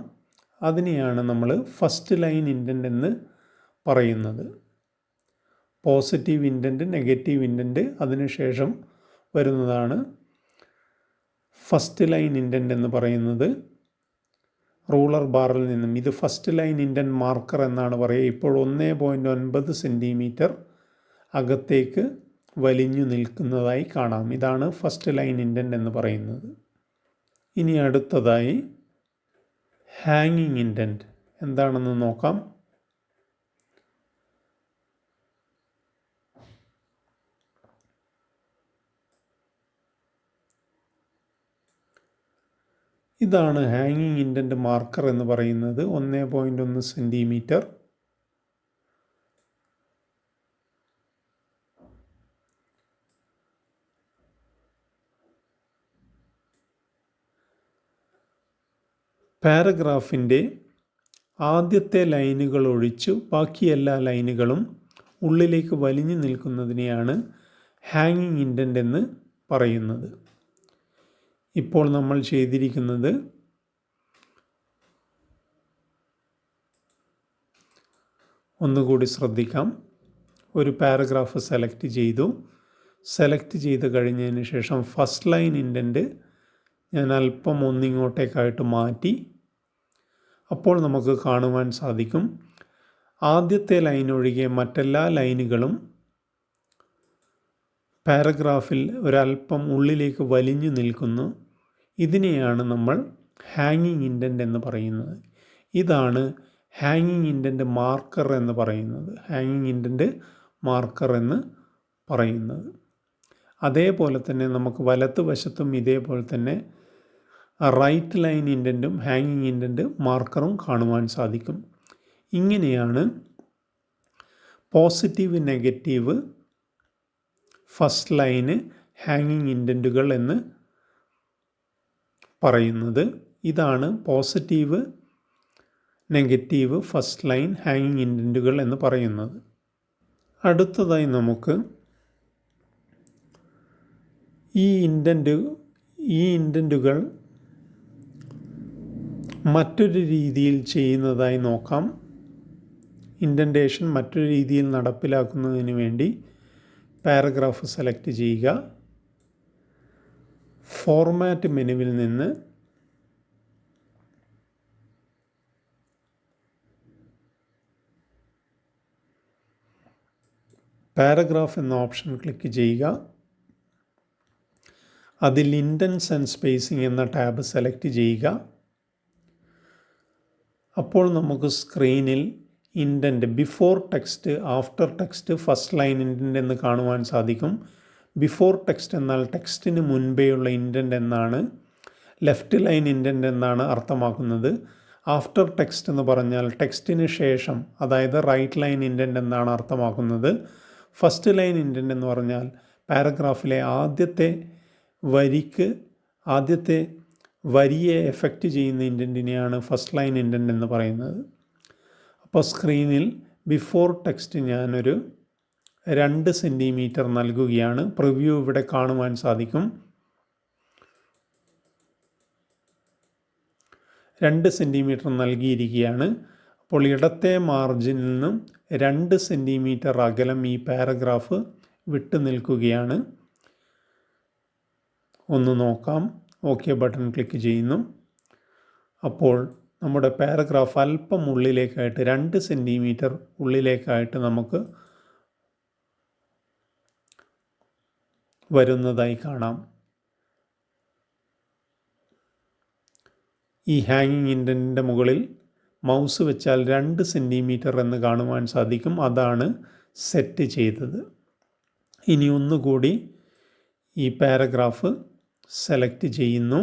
അതിനെയാണ് നമ്മൾ ഫസ്റ്റ് ലൈൻ ഇൻഡൻറ്റ് എന്ന് പറയുന്നത്. പോസിറ്റീവ് ഇൻഡൻറ്റ്, നെഗറ്റീവ് ഇൻഡൻറ്റ്, അതിനുശേഷം വരുന്നതാണ് ഫസ്റ്റ് ലൈൻ ഇൻഡൻറ്റ് എന്ന് പറയുന്നത്. റൂളർ ബാറിൽ നിന്നും ഇത് ഫസ്റ്റ് ലൈൻ ഇൻഡൻറ്റ് മാർക്കർ എന്നാണ് പറയുക. ഇപ്പോൾ 1.9 സെൻറ്റിമീറ്റർ അകത്തേക്ക് വലിഞ്ഞു നിൽക്കുന്നതായി കാണാം. ഇതാണ് ഫസ്റ്റ് ലൈൻ ഇൻഡൻറ്റ് എന്ന് പറയുന്നത്. ഇനി അടുത്തതായി ഹാങ്ങിങ് ഇൻഡൻറ്റ് എന്താണെന്ന് നോക്കാം. ഇതാണ് ഹാങ്ങിങ് ഇൻഡൻറ്റ് മാർക്കർ എന്ന് പറയുന്നത്. 1.1 സെൻറ്റിമീറ്റർ പാരഗ്രാഫിൻ്റെ ആദ്യത്തെ ലൈനുകൾ ഒഴിച്ചു ബാക്കി എല്ലാ ലൈനുകളും ഉള്ളിലേക്ക് വലിഞ്ഞു നിൽക്കുന്നതിനെയാണ് ഹാങ്ങിങ് ഇൻഡൻറ്റ് എന്ന് പറയുന്നത്. ഇപ്പോൾ നമ്മൾ ചെയ്തിരിക്കുന്നത് ഒന്നുകൂടി ശ്രദ്ധിക്കാം. ഒരു പാരഗ്രാഫ് സെലക്ട് ചെയ്ത് കഴിഞ്ഞതിന് ശേഷം ഫസ്റ്റ് ലൈൻ ഇൻഡൻറ്റ് ഞാൻ അല്പം ഒന്നിങ്ങോട്ടേക്കായിട്ട് മാറ്റി അപ്പോൾ നമുക്ക് കാണുവാൻ സാധിക്കും ആദ്യത്തെ ലൈൻ ഒഴികെ മറ്റെല്ലാ ലൈനുകളും പാരഗ്രാഫിൽ ഒരല്പം ഉള്ളിലേക്ക് വലിഞ്ഞു നിൽക്കുന്നു. ഇതിനെയാണ് നമ്മൾ ഹാങ്ങിങ് ഇൻഡൻ്റ് എന്ന് പറയുന്നത്. ഇതാണ് ഹാങ്ങിങ് ഇൻഡൻ്റ് മാർക്കർ എന്ന് പറയുന്നത്. ഹാങ്ങിങ് ഇൻഡൻ്റ് മാർക്കർ എന്ന് പറയുന്നത്. അതേപോലെ തന്നെ നമുക്ക് വലത്തുവശത്തും ഇതേപോലെ തന്നെ റൈറ്റ് ലൈൻ ഇൻഡൻറ്റും ഹാങ്ങിങ് ഇൻഡൻറ്റ് മാർക്കറും കാണുവാൻ സാധിക്കും. ഇങ്ങനെയാണ് പോസിറ്റീവ് നെഗറ്റീവ് ഫസ്റ്റ് ലൈന് ഹാങ്ങിങ് ഇൻഡൻറ്റുകൾ എന്ന് പറയുന്നത്. ഇതാണ് പോസിറ്റീവ് നെഗറ്റീവ് ഫസ്റ്റ് ലൈൻ ഹാങ്ങിങ് ഇൻഡൻറ്റുകൾ എന്ന് പറയുന്നത്. അടുത്തതായി നമുക്ക് ഈ ഇൻഡൻറ്റുകൾ മറ്റൊരു രീതിയിൽ ചെയ്യുന്നതായി നോക്കാം. ഇൻഡൻറ്റേഷൻ മറ്റൊരു രീതിയിൽ നടപ്പിലാക്കുന്നതിന് വേണ്ടി പാരഗ്രാഫ് സെലക്ട് ചെയ്യുക. ഫോർമാറ്റ് മെനുവിൽ നിന്ന് പാരഗ്രാഫ് എന്ന ഓപ്ഷൻ ക്ലിക്ക് ചെയ്യുക. അതിൽ ഇൻഡൻസ് ആൻഡ് സ്പേസിംഗ് എന്ന ടാബ് സെലക്ട് ചെയ്യുക. അപ്പോൾ നമുക്ക് സ്ക്രീനിൽ indent before text, after text, first line indent എന്ന് കാണുവാൻ സാധിക്കും. ബിഫോർ ടെക്സ്റ്റ് എന്നാൽ ടെക്സ്റ്റിന് മുൻപേയുള്ള ഇൻഡൻറ്റ് എന്നാണ്. ലെഫ്റ്റ് ലൈൻ ഇൻഡൻറ്റ് എന്നാണ് അർത്ഥമാക്കുന്നത്. ആഫ്റ്റർ ടെക്സ്റ്റ് എന്ന് പറഞ്ഞാൽ ടെക്സ്റ്റിന് ശേഷം, അതായത് റൈറ്റ് ലൈൻ ഇൻഡൻറ്റ് എന്നാണ് അർത്ഥമാക്കുന്നത്. ഫസ്റ്റ് ലൈൻ ഇൻഡൻറ്റ് എന്ന് പറഞ്ഞാൽ പാരഗ്രാഫിലെ ആദ്യത്തെ വരിയെ എഫക്റ്റ് ചെയ്യുന്ന ഇൻഡൻറ്റിനെയാണ് ഫസ്റ്റ് ലൈൻ ഇൻഡൻറ്റ് എന്ന് പറയുന്നത്. അപ്പോൾ സ്ക്രീനിൽ ബിഫോർ ടെക്സ്റ്റ് ഞാനൊരു 2 സെൻറ്റിമീറ്റർ നൽകുകയാണ്. പ്രിവ്യൂ ഇവിടെ കാണുവാൻ സാധിക്കും. 2 സെൻറ്റിമീറ്റർ നൽകിയിരിക്കുകയാണ്. അപ്പോൾ ഇടത്തെ മാർജിനിൽ നിന്നും 2 സെൻറ്റിമീറ്റർ അകലം ഈ പാരഗ്രാഫ് വിട്ടു നിൽക്കുകയാണ്. ഒന്ന് നോക്കാം. ഓക്കെ ബട്ടൺ ക്ലിക്ക് ചെയ്യുന്നു. അപ്പോൾ നമ്മുടെ പാരഗ്രാഫ് അല്പം ഉള്ളിലേക്കായിട്ട് 2 സെൻറ്റിമീറ്റർ ഉള്ളിലേക്കായിട്ട് നമുക്ക് വരുന്നതായി കാണാം. ഈ ഹാങ്ങിങ് ഇൻഡൻറ്റിൻ്റെ മുകളിൽ മൗസ് വെച്ചാൽ 2 സെൻറ്റിമീറ്റർ എന്ന് കാണുവാൻ സാധിക്കും. അതാണ് സെറ്റ് ചെയ്തത്. ഇനി ഒന്നുകൂടി ഈ പാരഗ്രാഫ് സെലക്ട് ചെയ്യുന്നു.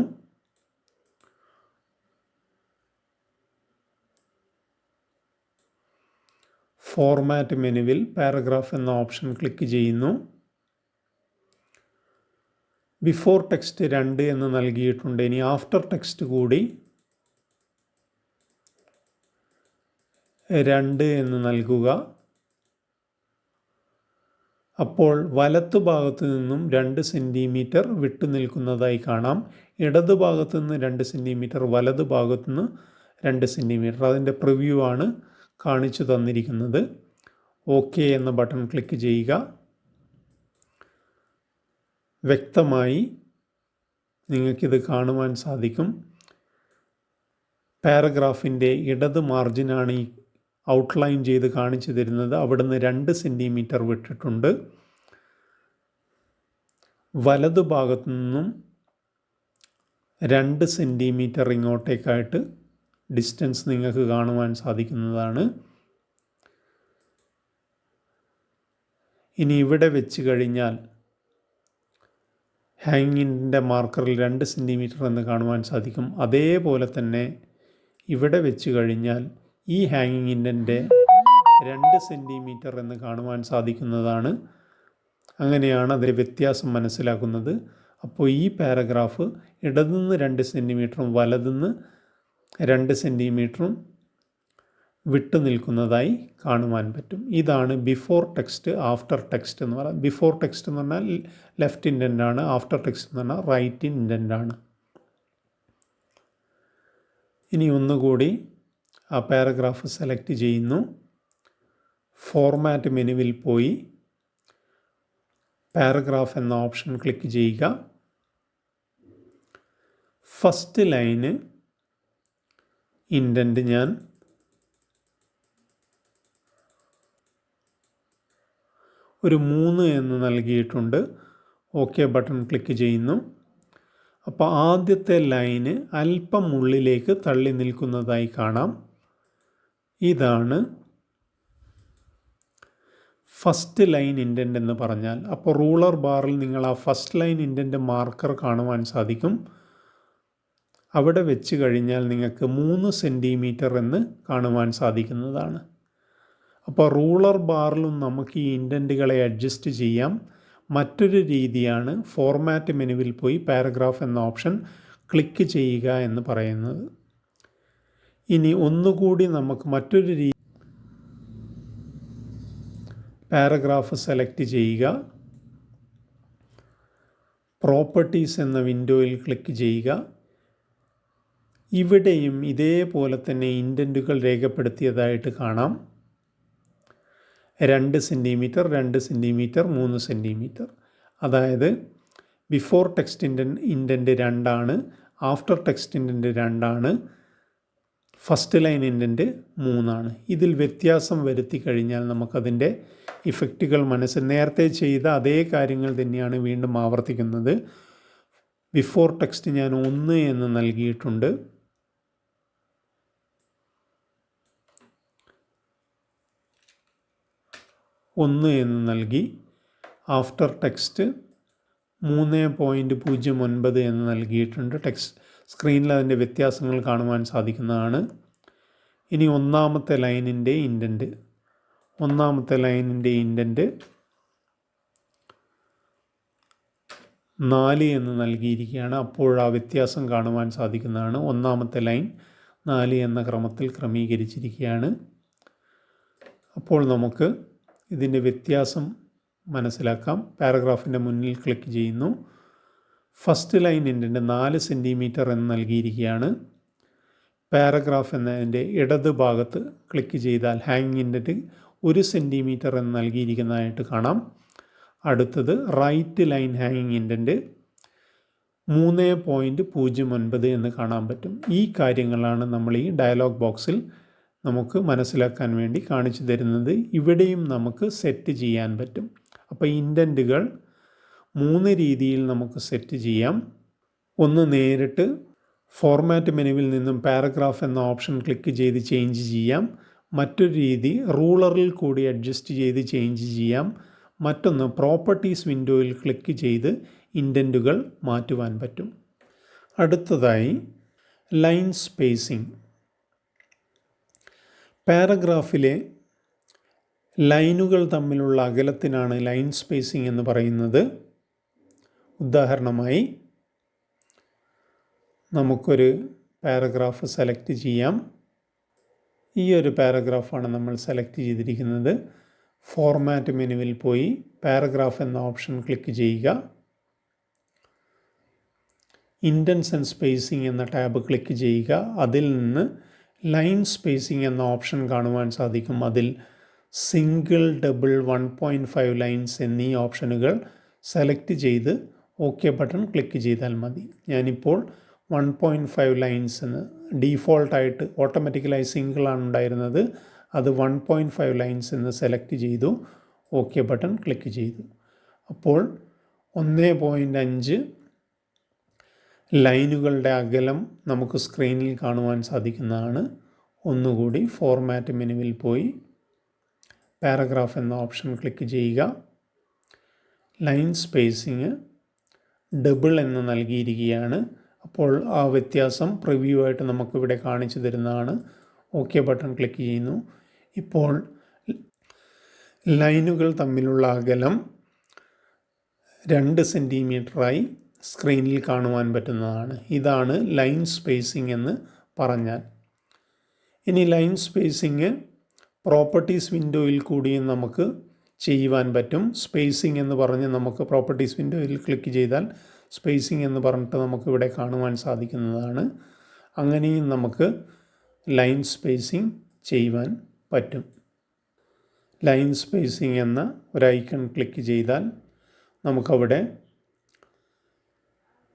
ഫോർമാറ്റ് മെനുവിൽ പാരഗ്രാഫ് എന്ന ഓപ്ഷൻ ക്ലിക്ക് ചെയ്യുന്നു. ബിഫോർ ടെക്സ്റ്റ് 2 എന്ന് നൽകിയിട്ടുണ്ട്. ഇനി ആഫ്റ്റർ ടെക്സ്റ്റ് കൂടി 2 എന്ന് നൽകുക. അപ്പോൾ വലത്തുഭാഗത്ത് നിന്നും 2 സെൻറ്റിമീറ്റർ വിട്ടു നിൽക്കുന്നതായി കാണാം. ഇടതുഭാഗത്തു നിന്ന് 2 സെൻറ്റിമീറ്റർ, വലതുഭാഗത്തു നിന്ന് 2 സെൻറ്റിമീറ്റർ. അതിൻ്റെ പ്രിവ്യൂ ആണ് കാണിച്ചു തന്നിരിക്കുന്നത്. ഓക്കെ എന്ന ബട്ടൺ ക്ലിക്ക് ചെയ്യുക. വ്യക്തമായി നിങ്ങൾക്കിത് കാണുവാൻ സാധിക്കും. പാരഗ്രാഫിൻ്റെ ഇടത് മാർജിനാണ് ഈ ഔട്ട്ലൈൻ ചെയ്ത് കാണിച്ചു തരുന്നത്. അവിടുന്ന് 2 സെൻറ്റിമീറ്റർ വിട്ടിട്ടുണ്ട്. വലതുഭാഗത്തു നിന്നും 2 സെൻറ്റിമീറ്റർ ഇങ്ങോട്ടേക്കായിട്ട് ഡിസ്റ്റൻസ് നിങ്ങൾക്ക് കാണുവാൻ സാധിക്കുന്നതാണ്. ഇനി ഇവിടെ വെച്ച് കഴിഞ്ഞാൽ ഹാങ്ങിങ്ങിൻ്റെ മാർക്കറിൽ 2 സെൻറ്റിമീറ്റർ എന്ന് കാണുവാൻ സാധിക്കും. അതേപോലെ തന്നെ ഇവിടെ വെച്ച് കഴിഞ്ഞാൽ ഈ ഹാങ്ങിങ്ങിൻ്റെ 2 സെൻറ്റിമീറ്റർ എന്ന് കാണുവാൻ സാധിക്കുന്നതാണ്. അങ്ങനെയാണ് അതിൻ്റെ വ്യത്യാസം മനസ്സിലാക്കുന്നത്. അപ്പോൾ ഈ പാരഗ്രാഫ് ഇടതുനിന്ന് 2 സെൻറ്റിമീറ്ററും വലതുനിന്ന് 2 സെൻറ്റിമീറ്ററും വിട്ടു നിൽക്കുന്നതായി കാണുവാൻ പറ്റും. ഇതാണ് ബിഫോർ ടെക്സ്റ്റ്, ആഫ്റ്റർ ടെക്സ്റ്റ് എന്ന് പറയുന്നത്. ബിഫോർ ടെക്സ്റ്റ് എന്ന് പറഞ്ഞാൽ ലെഫ്റ്റ് ഇൻഡൻ്റ് ആണ്. ആഫ്റ്റർ ടെക്സ്റ്റ് എന്ന് പറഞ്ഞാൽ റൈറ്റ് ഇൻഡൻ്റ് ആണ്. ഇനി ഒന്നുകൂടി ആ പാരഗ്രാഫ് സെലക്ട് ചെയ്യുന്നു. ഫോർമാറ്റ് മെനുവിൽ പോയി പാരഗ്രാഫ് എന്ന ഓപ്ഷൻ ക്ലിക്ക് ചെയ്യുക. ഫസ്റ്റ് ലൈന് ഇൻഡൻറ്റ് ഞാൻ ഒരു 3 എന്ന് നൽകിയിട്ടുണ്ട്. ഓക്കെ ബട്ടൺ ക്ലിക്ക് ചെയ്യുന്നു. അപ്പോൾ ആദ്യത്തെ ലൈന് അല്പം ഉള്ളിലേക്ക് തള്ളി നിൽക്കുന്നതായി കാണാം. ഇതാണ് ഫസ്റ്റ് ലൈൻ ഇൻഡൻറ്റ് എന്ന് പറഞ്ഞാൽ. അപ്പോൾ റൂളർ ബാറിൽ നിങ്ങൾ ആ ഫസ്റ്റ് ലൈൻ ഇൻഡൻറ്റ് മാർക്കർ കാണുവാൻ സാധിക്കും. അവിടെ വെച്ച് കഴിഞ്ഞാൽ നിങ്ങൾക്ക് 3 സെൻറ്റിമീറ്റർ എന്ന് കാണുവാൻ സാധിക്കുന്നതാണ്. അപ്പോൾ റൂളർ ബാറിലും നമുക്ക് ഈ ഇൻഡൻറ്റുകളെ അഡ്ജസ്റ്റ് ചെയ്യാം. മറ്റൊരു രീതിയാണ് ഫോർമാറ്റ് മെനുവിൽ പോയി പാരഗ്രാഫ് എന്ന ഓപ്ഷൻ ക്ലിക്ക് ചെയ്യുക എന്ന് പറയുന്നത്. ഇനി ഒന്നുകൂടി നമുക്ക് മറ്റൊരു പാരഗ്രാഫ് സെലക്ട് ചെയ്യുക. പ്രോപ്പർട്ടീസ് എന്ന വിൻഡോയിൽ ക്ലിക്ക് ചെയ്യുക. ഇവിടെയും ഇതേപോലെ തന്നെ ഇൻഡൻറ്റുകൾ രേഖപ്പെടുത്തിയതായിട്ട് കാണാം. 2 സെൻറ്റിമീറ്റർ, 2 സെൻറ്റിമീറ്റർ, 3 സെൻറ്റിമീറ്റർ. അതായത് ബിഫോർ ടെക്സ്റ്റ് ഇൻഡൻറ്റ് 2 ആണ്, ആഫ്റ്റർ ടെക്സ്റ്റ് ഇൻഡൻറ്റ് 2 ആണ്, ഫസ്റ്റ് ലൈൻ ഇൻഡൻറ്റ് 3 ആണ്. ഇതിൽ വ്യത്യാസം വരുത്തി കഴിഞ്ഞാൽ നമുക്കതിൻ്റെ ഇഫക്റ്റുകൾ നേരത്തെ ചെയ്ത അതേ കാര്യങ്ങൾ തന്നെയാണ് വീണ്ടും ആവർത്തിക്കുന്നത്. ബിഫോർ ടെക്സ്റ്റ് ഞാൻ 1 എന്ന് നൽകിയിട്ടുണ്ട്. 1 എന്ന് നൽകി. ആഫ്റ്റർ ടെക്സ്റ്റ് 3.09 എന്ന് നൽകിയിട്ടുണ്ട്. ടെക്സ്റ്റ് സ്ക്രീനിൽ അതിൻ്റെ വ്യത്യാസങ്ങൾ കാണുവാൻ സാധിക്കുന്നതാണ്. ഇനി ഒന്നാമത്തെ ലൈനിൻ്റെ ഇൻഡൻറ്റ് 4 എന്ന് നൽകിയിരിക്കുകയാണ്. അപ്പോൾ ആ വ്യത്യാസം കാണുവാൻ സാധിക്കുന്നതാണ്. ഒന്നാമത്തെ ലൈൻ 4 എന്ന ക്രമത്തിൽ ക്രമീകരിച്ചിരിക്കുകയാണ്. അപ്പോൾ നമുക്ക് ഇതിൻ്റെ വ്യത്യാസം മനസ്സിലാക്കാം. പാരഗ്രാഫിൻ്റെ മുന്നിൽ ക്ലിക്ക് ചെയ്യുന്നു. ഫസ്റ്റ് ലൈൻ ഇൻഡൻറ്റ് 4 സെൻറ്റിമീറ്റർ എന്ന് നൽകിയിരിക്കുകയാണ്. പാരഗ്രാഫ് എന്നതിൻ്റെ ഇടത് ഭാഗത്ത് ക്ലിക്ക് ചെയ്താൽ ഹാങ്ങിങ് ഇൻഡൻറ്റ് 1 സെൻറ്റിമീറ്റർ എന്ന് നൽകിയിരിക്കുന്നതായിട്ട് കാണാം. അടുത്തത് റൈറ്റ് ലൈൻ ഹാങ്ങിങ് ഇൻഡൻറ്റ് 3.09 എന്ന് കാണാൻ പറ്റും. ഈ കാര്യങ്ങളാണ് നമ്മൾ ഈ ഡയലോഗ് ബോക്സിൽ നമുക്ക് മനസ്സിലാക്കാൻ വേണ്ടി കാണിച്ചു തരുന്നത്. ഇവിടെയും നമുക്ക് സെറ്റ് ചെയ്യാൻ പറ്റും. അപ്പോൾ ഇൻഡൻറ്റുകൾ 3 രീതിയിൽ നമുക്ക് സെറ്റ് ചെയ്യാം. ഒന്ന്, നേരിട്ട് ഫോർമാറ്റ് മെനുവിൽ നിന്നും പാരഗ്രാഫ് എന്ന ഓപ്ഷൻ ക്ലിക്ക് ചെയ്ത് ചേഞ്ച് ചെയ്യാം. മറ്റൊരു രീതി റൂളറിൽ കൂടി അഡ്ജസ്റ്റ് ചെയ്ത് ചേഞ്ച് ചെയ്യാം. മറ്റൊന്ന് പ്രോപ്പർട്ടീസ് വിൻഡോയിൽ ക്ലിക്ക് ചെയ്ത് ഇൻഡൻറ്റുകൾ മാറ്റുവാൻ പറ്റും. അടുത്തതായി ലൈൻ സ്പേസിംഗ്. പാരഗ്രാഫിലെ ലൈനുകൾ തമ്മിലുള്ള അകലത്തിനാണ് ലൈൻ സ്പേസിംഗ് എന്ന് പറയുന്നത്. ഉദാഹരണമായി നമുക്കൊരു പാരഗ്രാഫ് സെലക്ട് ചെയ്യാം. ഈ ഒരു പാരഗ്രാഫാണ് നമ്മൾ സെലക്ട് ചെയ്തിരിക്കുന്നത്. ഫോർമാറ്റ് മെനുവിൽ പോയി പാരഗ്രാഫ് എന്ന ഓപ്ഷൻ ക്ലിക്ക് ചെയ്യുക. ഇൻഡൻസ് ആൻഡ് സ്പേസിംഗ് എന്ന ടാബ് ക്ലിക്ക് ചെയ്യുക. അതിൽ നിന്ന് ലൈൻ സ്പേസിംഗ് എന്ന ഓപ്ഷൻ കാണുവാൻ സാധിക്കും. അതിൽ സിംഗിൾ, ഡബിൾ, 1.5 ലൈൻസ് എന്നീ ഓപ്ഷനുകൾ സെലക്ട് ചെയ്ത് ഓക്കെ ബട്ടൺ ക്ലിക്ക് ചെയ്താൽ മതി. ഞാനിപ്പോൾ 1.5 ലൈൻസ് എന്ന് ഡീഫോൾട്ടായിട്ട് ഓട്ടോമാറ്റിക്കലായി സിംഗിളാണ് ഉണ്ടായിരുന്നത്. അത് 1.5 ലൈൻസ് എന്ന് സെലക്ട് ചെയ്തു. ഓക്കെ ബട്ടൺ ക്ലിക്ക് ചെയ്തു. അപ്പോൾ 1.5 ലൈനുകളുടെ അകലം നമുക്ക് സ്ക്രീനിൽ കാണുവാൻ സാധിക്കുന്നതാണ്. ഒന്നുകൂടി ഫോർമാറ്റ് മെനുവിൽ പോയി പാരഗ്രാഫ് എന്ന ഓപ്ഷൻ ക്ലിക്ക് ചെയ്യുക. ലൈൻ സ്പേസിങ് ഡബിൾ എന്ന് നൽകിയിരിക്കുകയാണ്. അപ്പോൾ ആ വ്യത്യാസം പ്രിവ്യൂ ആയിട്ട് നമുക്കിവിടെ കാണിച്ചു തരുന്നതാണ്. ഓക്കെ ബട്ടൺ ക്ലിക്ക് ചെയ്യുന്നു. ഇപ്പോൾ ലൈനുകൾ തമ്മിലുള്ള അകലം 2 സെൻറ്റിമീറ്ററായി സ്ക്രീനിൽ കാണുവാൻ പറ്റുന്നതാണ്. ഇതാണ് ലൈൻ സ്പേസിംഗ് എന്ന് പറഞ്ഞാൽ. ഇനി ലൈൻ സ്പേസിംഗ് പ്രോപ്പർട്ടീസ് വിൻഡോയിൽ കൂടിയും നമുക്ക് ചെയ്യുവാൻ പറ്റും. സ്പേസിംഗ് എന്ന് പറഞ്ഞ് നമുക്ക് പ്രോപ്പർട്ടീസ് വിൻഡോയിൽ ക്ലിക്ക് ചെയ്താൽ സ്പേസിംഗ് എന്ന് പറഞ്ഞിട്ട് നമുക്കിവിടെ കാണുവാൻ സാധിക്കുന്നതാണ്. അങ്ങനെയും നമുക്ക് ലൈൻ സ്പേസിംഗ് ചെയ്യുവാൻ പറ്റും. ലൈൻ സ്പേസിംഗ് എന്ന ഒരു ഐക്കൺ ക്ലിക്ക് ചെയ്താൽ നമുക്കവിടെ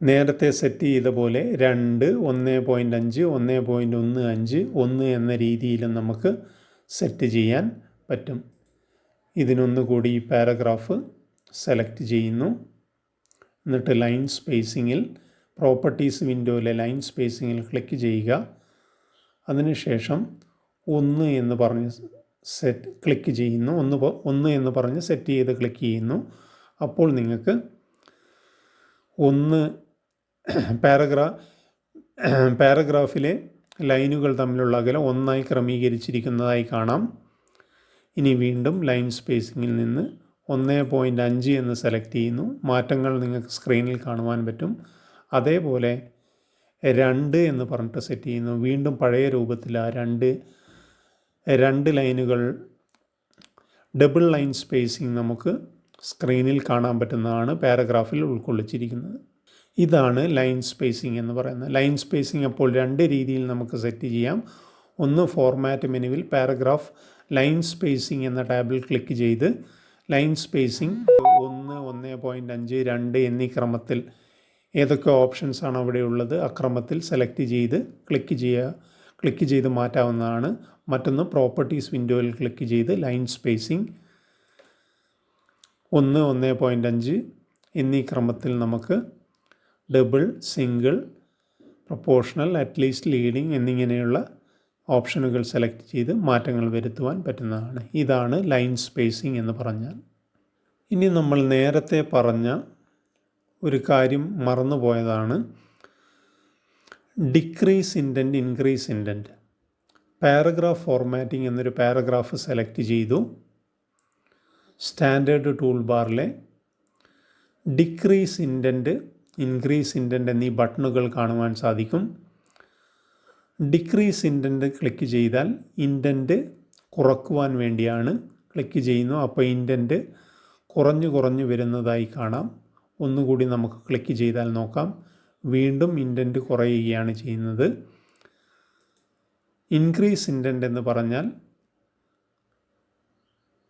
നേരത്തെ സെറ്റ് ചെയ്ത പോലെ 2, 1.5, 1.15, 1 എന്ന രീതിയിലും നമുക്ക് സെറ്റ് ചെയ്യാൻ പറ്റും. ഇതിനൊന്നുകൂടി ഈ പാരഗ്രാഫ് സെലക്ട് ചെയ്യുന്നു. എന്നിട്ട് ലൈൻ സ്പേസിങ്ങിൽ പ്രോപ്പർട്ടീസ് വിൻഡോയിലെ ലൈൻ സ്പേസിങ്ങിൽ ക്ലിക്ക് ചെയ്യുക. അതിനുശേഷം 1 എന്ന് പറഞ്ഞ് ക്ലിക്ക് ചെയ്യുന്നു. 1 എന്ന് പറഞ്ഞ് സെറ്റ് ചെയ്ത് ക്ലിക്ക് ചെയ്യുന്നു. അപ്പോൾ നിങ്ങൾക്ക് 1 പാരഗ്രാഫിലെ ലൈനുകൾ തമ്മിലുള്ള അകലം 1 ക്രമീകരിച്ചിരിക്കുന്നതായി കാണാം. ഇനി വീണ്ടും ലൈൻ സ്പേസിങ്ങിൽ നിന്ന് 1.5 എന്ന് സെലക്ട് ചെയ്യുന്നു. മാറ്റങ്ങൾ നിങ്ങൾക്ക് സ്ക്രീനിൽ കാണുവാൻ പറ്റും. അതേപോലെ 2 എന്ന് പറഞ്ഞിട്ട് സെറ്റ് ചെയ്യുന്നു. വീണ്ടും പഴയ രൂപത്തിൽ ആ രണ്ട് ലൈനുകൾ ഡബിൾ ലൈൻ സ്പേസിങ് നമുക്ക് സ്ക്രീനിൽ കാണാൻ പറ്റുന്നതാണ് പാരഗ്രാഫിൽ ഉൾക്കൊള്ളിച്ചിരിക്കുന്നത്. ഇതാണ് ലൈൻ സ്പേസിംഗ് എന്ന് പറയുന്നത്. ലൈൻ സ്പേസിംഗ് അപ്പോൾ 2 രീതിയിൽ നമുക്ക് സെറ്റ് ചെയ്യാം. ഒന്ന്, ഫോർമാറ്റ് മെനുവിൽ പാരഗ്രാഫ് ലൈൻ സ്പേസിംഗ് എന്ന ടാബിൽ ക്ലിക്ക് ചെയ്ത് ലൈൻ സ്പേസിംഗ് 1, 1.5, 2 എന്നീ ക്രമത്തിൽ ഏതൊക്കെ ഓപ്ഷൻസ് ആണ് അവിടെ ഉള്ളത് അക്രമത്തിൽ സെലക്ട് ചെയ്ത് ക്ലിക്ക് ചെയ്ത് മാറ്റാവുന്നതാണ്. മറ്റൊന്ന്, പ്രോപ്പർട്ടീസ് വിൻഡോയിൽ ക്ലിക്ക് ചെയ്ത് ലൈൻ സ്പേസിംഗ് 1, 1.5 എന്നീ ക്രമത്തിൽ നമുക്ക് double, single, proportional, at least, leading എന്നിങ്ങനെയുള്ള ഓപ്ഷനുകൾ സെലക്ട് ചെയ്ത് മാറ്റങ്ങൾ വരുത്തുവാൻ പറ്റുന്നതാണ്. ഇതാണ് ലൈൻ സ്പേസിംഗ് എന്ന് പറഞ്ഞാൽ. ഇനി നമ്മൾ നേരത്തെ പറഞ്ഞ ഒരു കാര്യം മറന്നുപോയതാണ് decrease indent, increase indent. Paragraph formatting എന്നൊരു പാരഗ്രാഫ് സെലക്ട് ചെയ്തു. സ്റ്റാൻഡേർഡ് ടൂൾ ബാറിലെ ഡിക്രീസ് ഇൻഡൻറ്റ്, ഇൻക്രീസ് ഇൻഡൻറ്റ് എന്നീ ബട്ടണുകൾ കാണുവാൻ സാധിക്കും. ഡിക്രീസ് ഇൻഡൻറ്റ് ക്ലിക്ക് ചെയ്താൽ ഇൻഡൻറ്റ് കുറക്കുവാൻ വേണ്ടിയാണ് ക്ലിക്ക് ചെയ്യുന്നു. അപ്പോൾ ഇൻഡൻറ്റ് കുറഞ്ഞു വരുന്നതായി കാണാം. ഒന്നുകൂടി നമുക്ക് ക്ലിക്ക് ചെയ്താൽ നോക്കാം. വീണ്ടും ഇൻഡൻറ്റ് കുറയുകയാണ് ചെയ്യുന്നത്. ഇൻക്രീസ് ഇൻഡൻറ്റ് എന്ന് പറഞ്ഞാൽ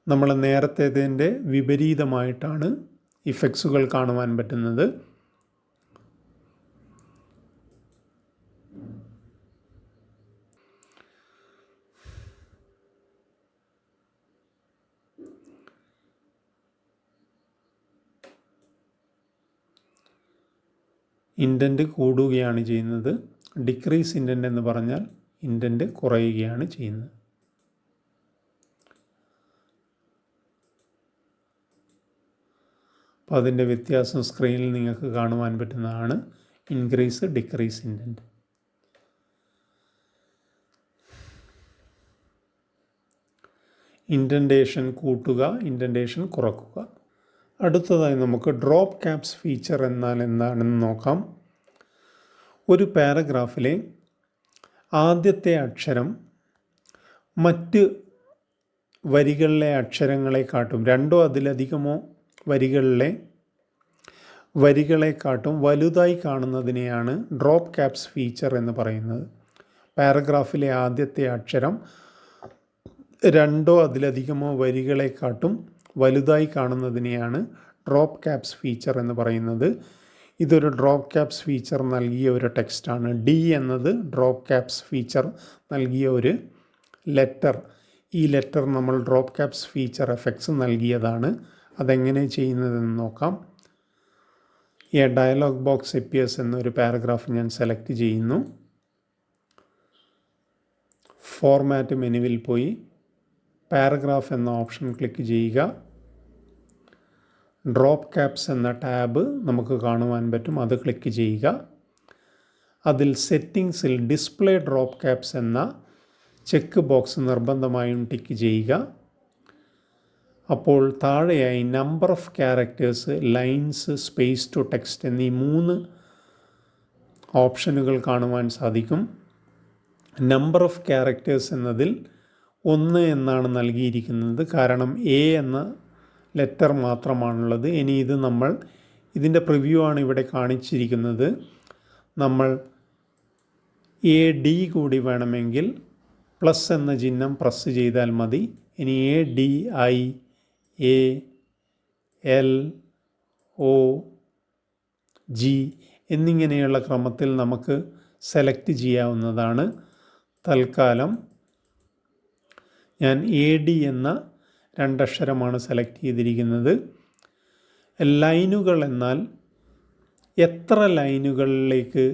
നമ്മൾ നേരത്തേതിൻ്റെ വിപരീതമായിട്ടാണ് ഇഫക്ട്സുകൾ കാണുവാൻ പറ്റുന്നത്. ഇൻഡൻറ്റ് കൂടുകയാണ് ചെയ്യുന്നത്. ഡിക്രീസ് ഇൻഡൻറ്റ് എന്ന് പറഞ്ഞാൽ ഇൻഡൻറ്റ് കുറയുകയാണ് ചെയ്യുന്നത്. അപ്പോൾ അതിൻ്റെ വ്യത്യാസം സ്ക്രീനിൽ നിങ്ങൾക്ക് കാണുവാൻ പറ്റുന്നതാണ്. Increase, decrease indent. ഇൻഡൻറ്റേഷൻ കൂട്ടുക, ഇൻഡൻറ്റേഷൻ കുറക്കുക. അടുത്തതായി നമുക്ക് ഡ്രോപ്പ് ക്യാപ്സ് ഫീച്ചർ എന്നാൽ എന്താണെന്ന് നോക്കാം. ഒരു പാരഗ്രാഫിലെ ആദ്യത്തെ അക്ഷരം മറ്റ് വരികളിലെ അക്ഷരങ്ങളെക്കാട്ടും 2 അതിലധികമോ വരികളെക്കാട്ടും വലുതായി കാണുന്നതിനെയാണ് ഡ്രോപ്പ് ക്യാപ്സ് ഫീച്ചർ എന്ന് പറയുന്നത്. പാരഗ്രാഫിലെ ആദ്യത്തെ അക്ഷരം 2 അതിലധികമോ വരികളെക്കാട്ടും വലുതായി കാണുന്നതിനെയാണ് ഡ്രോപ്പ് ക്യാപ്സ് ഫീച്ചർ എന്ന് പറയുന്നത്. ഇതൊരു ഡ്രോപ്പ് ക്യാപ്സ് ഫീച്ചർ നൽകിയ ഒരു ടെക്സ്റ്റാണ്. ഡി എന്നത് ഡ്രോപ്പ് ക്യാപ്സ് ഫീച്ചർ നൽകിയ ഒരു ലെറ്റർ. ഈ ലെറ്റർ നമ്മൾ ഡ്രോപ്പ് ക്യാപ്സ് ഫീച്ചർ എഫക്ട്സ് നൽകിയതാണ്. അതെങ്ങനെ ചെയ്യുന്നതെന്ന് നോക്കാം. എ ഡയലോഗ് ബോക്സ് അപ്പിയേഴ്സ് എന്നൊരു പാരഗ്രാഫ് ഞാൻ സെലക്ട് ചെയ്യുന്നു. ഫോർമാറ്റ് മെനുവിൽ പോയി പാരഗ്രാഫ് എന്ന ഓപ്ഷൻ ക്ലിക്ക് ചെയ്യുക. ഡ്രോപ്പ് ക്യാപ്സ് എന്ന ടാബ് നമുക്ക് കാണുവാൻ പറ്റും. അത് ക്ലിക്ക് ചെയ്യുക. അതിൽ സെറ്റിങ്സിൽ ഡിസ്പ്ലേ ഡ്രോപ്പ് ക്യാപ്സ് എന്ന ചെക്ക് ബോക്സ് നിർബന്ധമായും ടിക്ക് ചെയ്യുക. അപ്പോൾ താഴെയായി number of characters, lines, space to text എന്നീ 3 ഓപ്ഷനുകൾ കാണുവാൻ സാധിക്കും. നമ്പർ ഓഫ് ക്യാരക്ടേഴ്സ് എന്നതിൽ 1 എന്നാണ് നൽകിയിരിക്കുന്നത്. കാരണം എ എന്ന ലെറ്റർ മാത്രമാണുള്ളത്. ഇനി ഇതിൻ്റെ പ്രിവ്യൂ ആണ് ഇവിടെ കാണിച്ചിരിക്കുന്നത്. നമ്മൾ AD കൂടി വേണമെങ്കിൽ പ്ലസ് എന്ന ചിഹ്നം പ്രസ് ചെയ്താൽ മതി. ഇനി ADIALOG എന്നിങ്ങനെയുള്ള ക്രമത്തിൽ നമുക്ക് സെലക്ട് ചെയ്യാവുന്നതാണ്. തൽക്കാലം ഞാൻ AD എന്ന രണ്ടക്ഷരമാണ് സെലക്ട് ചെയ്തിരിക്കുന്നത്. ലൈനുകൾ എന്നാൽ എത്ര ലൈനുകളിലേക്ക്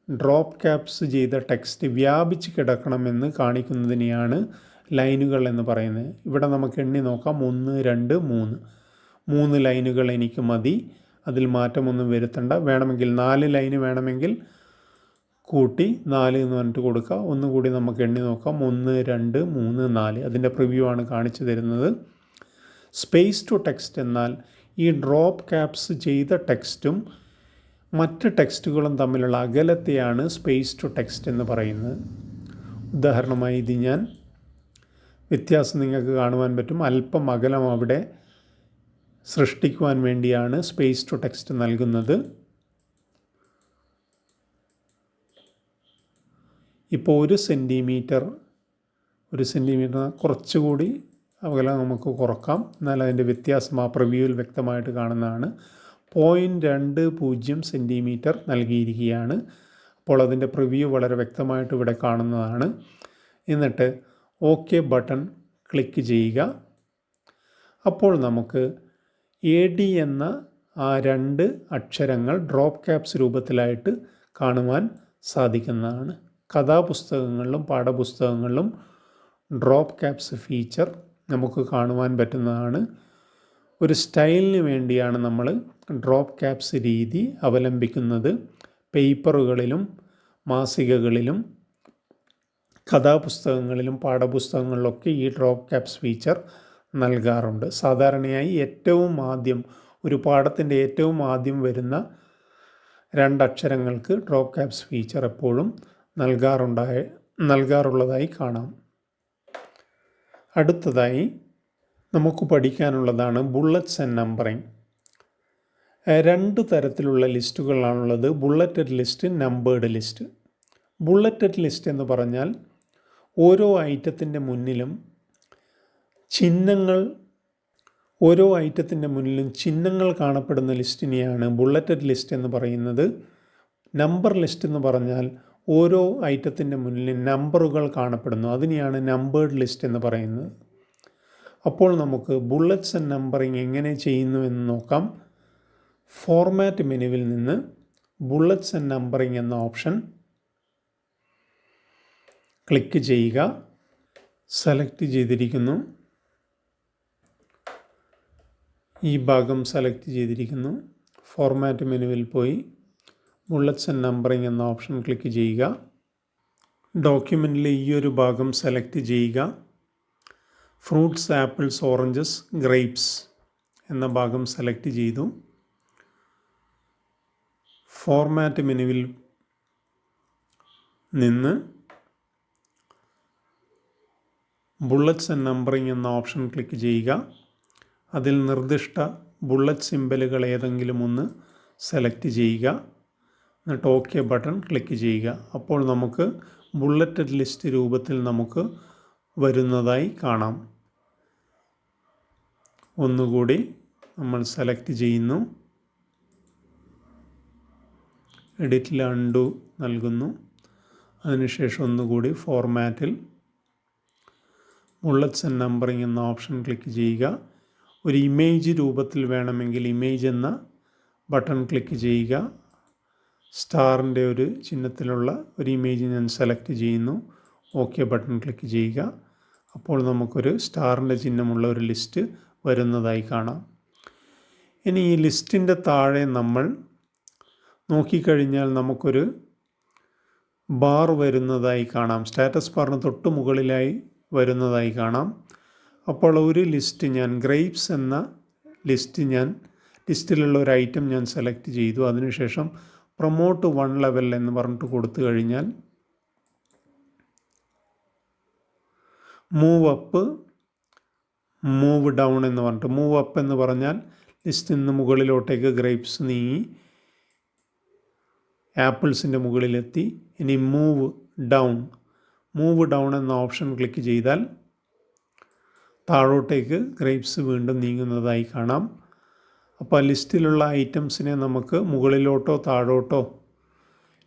ഡ്രോപ്പ് ക്യാപ്സ് ചെയ്ത ടെക്സ്റ്റ് വ്യാപിച്ച് കിടക്കണമെന്ന് കാണിക്കുന്നതിനെയാണ് ലൈനുകൾ എന്ന് പറയുന്നത്. ഇവിടെ നമുക്ക് എണ്ണി നോക്കാം. 1, 2, 3 ലൈനുകൾ എനിക്ക് മതി. അതിൽ മാറ്റമൊന്നും വരുത്തണ്ട. വേണമെങ്കിൽ 4 ലൈന് വേണമെങ്കിൽ കൂട്ടി 4 എന്ന് പറഞ്ഞിട്ട് കൊടുക്കുക. ഒന്നുകൂടി നമുക്ക് എണ്ണി നോക്കാം. 1, 2, 3, 4. അതിൻ്റെ പ്രിവ്യൂ ആണ് കാണിച്ചു തരുന്നത്. സ്പേസ് ടു ടെക്സ്റ്റ് എന്നാൽ ഈ ഡ്രോപ്പ് ക്യാപ്സ് ചെയ്ത ടെക്സ്റ്റും മറ്റ് ടെക്സ്റ്റുകളും തമ്മിലുള്ള അകലത്തെയാണ് സ്പേസ് ടു ടെക്സ്റ്റ് എന്ന് പറയുന്നത്. ഉദാഹരണമായി ഇത് ഞാൻ വ്യത്യാസം നിങ്ങൾക്ക് കാണുവാൻ പറ്റും. അല്പം അകലം അവിടെ സൃഷ്ടിക്കുവാൻ വേണ്ടിയാണ് സ്പേസ് ടു ടെക്സ്റ്റ് നൽകുന്നത്. ഇപ്പോൾ 1 സെൻറ്റിമീറ്റർ കുറച്ചുകൂടി അകലം നമുക്ക് കുറക്കാം. എന്നാൽ അതിൻ്റെ വ്യത്യാസം ആ പ്രിവ്യൂവിൽ വ്യക്തമായിട്ട് കാണുന്നതാണ്. 0.20 സെൻറ്റിമീറ്റർ നൽകിയിരിക്കുകയാണ്. അപ്പോൾ അതിൻ്റെ പ്രിവ്യൂ വളരെ വ്യക്തമായിട്ട് ഇവിടെ കാണുന്നതാണ്. എന്നിട്ട് OK ബട്ടൺ ക്ലിക്ക് ചെയ്യുക. അപ്പോൾ നമുക്ക് AD എന്ന ആ 2 അക്ഷരങ്ങൾ ഡ്രോപ്പ് ക്യാപ്സ് രൂപത്തിലായിട്ട് കാണുവാൻ സാധിക്കുന്നതാണ്. കഥാപുസ്തകങ്ങളിലും പാഠപുസ്തകങ്ങളിലും ഡ്രോപ്പ് ക്യാപ്സ് ഫീച്ചർ നമുക്ക് കാണുവാൻ പറ്റുന്നതാണ്. ഒരു സ്റ്റൈലിന് വേണ്ടിയാണ് നമ്മൾ ഡ്രോപ്പ് ക്യാപ്സ് രീതി അവലംബിക്കുന്നത്. പേപ്പറുകളിലും മാസികകളിലും കഥാപുസ്തകങ്ങളിലും പാഠപുസ്തകങ്ങളിലൊക്കെ ഈ ഡ്രോപ്പ് ക്യാപ്സ് ഫീച്ചർ നൽകാറുണ്ട്. സാധാരണയായി ഒരു പാഠത്തിൻ്റെ ഏറ്റവും ആദ്യം വരുന്ന 2 അക്ഷരങ്ങൾക്ക് ഡ്രോപ്പ് ക്യാപ്സ് ഫീച്ചർ എപ്പോഴും നൽകാറുള്ളതായി കാണാം. അടുത്തതായി നമുക്ക് പഠിക്കാനുള്ളതാണ് ബുള്ളറ്റ്സ് ആൻഡ് നമ്പറിംഗ്. 2 തരത്തിലുള്ള ലിസ്റ്റുകളാണുള്ളത്. Bulleted list, numbered list. Bulleted list എന്ന് പറഞ്ഞാൽ ഓരോ ഐറ്റത്തിൻ്റെ മുന്നിലും ചിഹ്നങ്ങൾ കാണപ്പെടുന്ന ലിസ്റ്റിനെയാണ് ബുള്ളറ്റഡ് ലിസ്റ്റ് എന്ന് പറയുന്നത്. നമ്പർ ലിസ്റ്റ് എന്ന് പറഞ്ഞാൽ ഓരോ ഐറ്റത്തിൻ്റെ മുന്നിലും നമ്പറുകൾ കാണപ്പെടുന്നു. അതിനെയാണ് നമ്പേർഡ് ലിസ്റ്റ് എന്ന് പറയുന്നത്. അപ്പോൾ നമുക്ക് ബുള്ളറ്റ്സ് ആൻഡ് നമ്പറിംഗ് എങ്ങനെ ചെയ്യുന്നു എന്ന് നോക്കാം. ഫോർമാറ്റ് മെനുവിൽ നിന്ന് ബുള്ളറ്റ്സ് ആൻഡ് നമ്പറിംഗ് എന്ന ഓപ്ഷൻ ക്ലിക്ക് ചെയ്യുക. സെലക്ട് ചെയ്തിരിക്കുന്നു. ഈ ഭാഗം സെലക്ട് ചെയ്തിരിക്കുന്നു. ഫോർമാറ്റ് മെനുവിൽ പോയി ബുള്ളറ്റ്സ് ആൻഡ് നമ്പറിംഗ് എന്ന ഓപ്ഷൻ ക്ലിക്ക് ചെയ്യുക. ഡോക്യുമെൻറ്റിലെ ഈ ഒരു ഭാഗം സെലക്ട് ചെയ്യുക. ഫ്രൂട്ട്സ്, ആപ്പിൾസ്, ഓറഞ്ചസ്, ഗ്രേപ്സ് എന്ന ഭാഗം സെലക്ട് ചെയ്തു. ഫോർമാറ്റ് മെനുവിൽ നിന്ന് ബുള്ളറ്റ്സ് ആൻഡ് നമ്പറിംഗ് എന്ന ഓപ്ഷൻ ക്ലിക്ക് ചെയ്യുക. അതിൽ നിർദ്ദിഷ്ട ബുള്ളറ്റ് സിമ്പലുകൾ ഏതെങ്കിലും ഒന്ന് സെലക്ട് ചെയ്യുക. എന്നിട്ട് OK ബട്ടൺ ക്ലിക്ക് ചെയ്യുക. അപ്പോൾ നമുക്ക് ബുള്ളറ്റഡ് ലിസ്റ്റ് രൂപത്തിൽ നമുക്ക് വരുന്നതായി കാണാം. ഒന്നുകൂടി നമ്മൾ സെലക്ട് ചെയ്യുന്നു. എഡിറ്റിൽ അൺഡു നൽകുന്നു. അതിനുശേഷം ഒന്നുകൂടി ഫോർമാറ്റിൽ ബുള്ളറ്റ്സ് ആൻഡ് നമ്പറിംഗ് എന്ന ഓപ്ഷൻ ക്ലിക്ക് ചെയ്യുക. ഒരു ഇമേജ് രൂപത്തിൽ വേണമെങ്കിൽ ഇമേജ് എന്ന ബട്ടൺ ക്ലിക്ക് ചെയ്യുക. സ്റ്റാറിൻ്റെ ഒരു ചിഹ്നത്തിലുള്ള ഒരു ഇമേജ് ഞാൻ സെലക്ട് ചെയ്യുന്നു. OK ബട്ടൺ ക്ലിക്ക് ചെയ്യുക. അപ്പോൾ നമുക്കൊരു സ്റ്റാറിൻ്റെ ചിഹ്നമുള്ള ഒരു ലിസ്റ്റ് വരുന്നതായി കാണാം. ഇനി ഈ ലിസ്റ്റിൻ്റെ താഴെ നമ്മൾ നോക്കിക്കഴിഞ്ഞാൽ നമുക്കൊരു ബാർ വരുന്നതായി കാണാം. സ്റ്റാറ്റസ് ബാറിന് തൊട്ട് മുകളിലായി വരുന്നതായി കാണാം. അപ്പോൾ ഒരു ലിസ്റ്റ് ഞാൻ ഗ്രേപ്സ് എന്ന ലിസ്റ്റിലുള്ള ഒരു ഐറ്റം ഞാൻ സെലക്ട് ചെയ്തു. അതിനുശേഷം പ്രൊമോട്ട് 1 ലെവൽ എന്ന് പറഞ്ഞിട്ട് കൊടുത്തു കഴിഞ്ഞാൽ മൂവ് അപ്പ്, മൂവ് ഡൗൺ എന്ന് പറഞ്ഞിട്ട്, മൂവ് അപ്പ് എന്ന് പറഞ്ഞാൽ ലിസ്റ്റിൽ നിന്ന് മുകളിലോട്ടേക്ക് ഗ്രേപ്സ് നീങ്ങി ആപ്പിൾസിൻ്റെ മുകളിലെത്തി. ഇനി മൂവ് ഡൗൺ എന്ന ഓപ്ഷൻ ക്ലിക്ക് ചെയ്താൽ താഴോട്ടേക്ക് ഗ്രേപ്സ് വീണ്ടും നീങ്ങുന്നതായി കാണാം. അപ്പോൾ ലിസ്റ്റിലുള്ള ഐറ്റംസിനെ നമുക്ക് മുകളിലോട്ടോ താഴോട്ടോ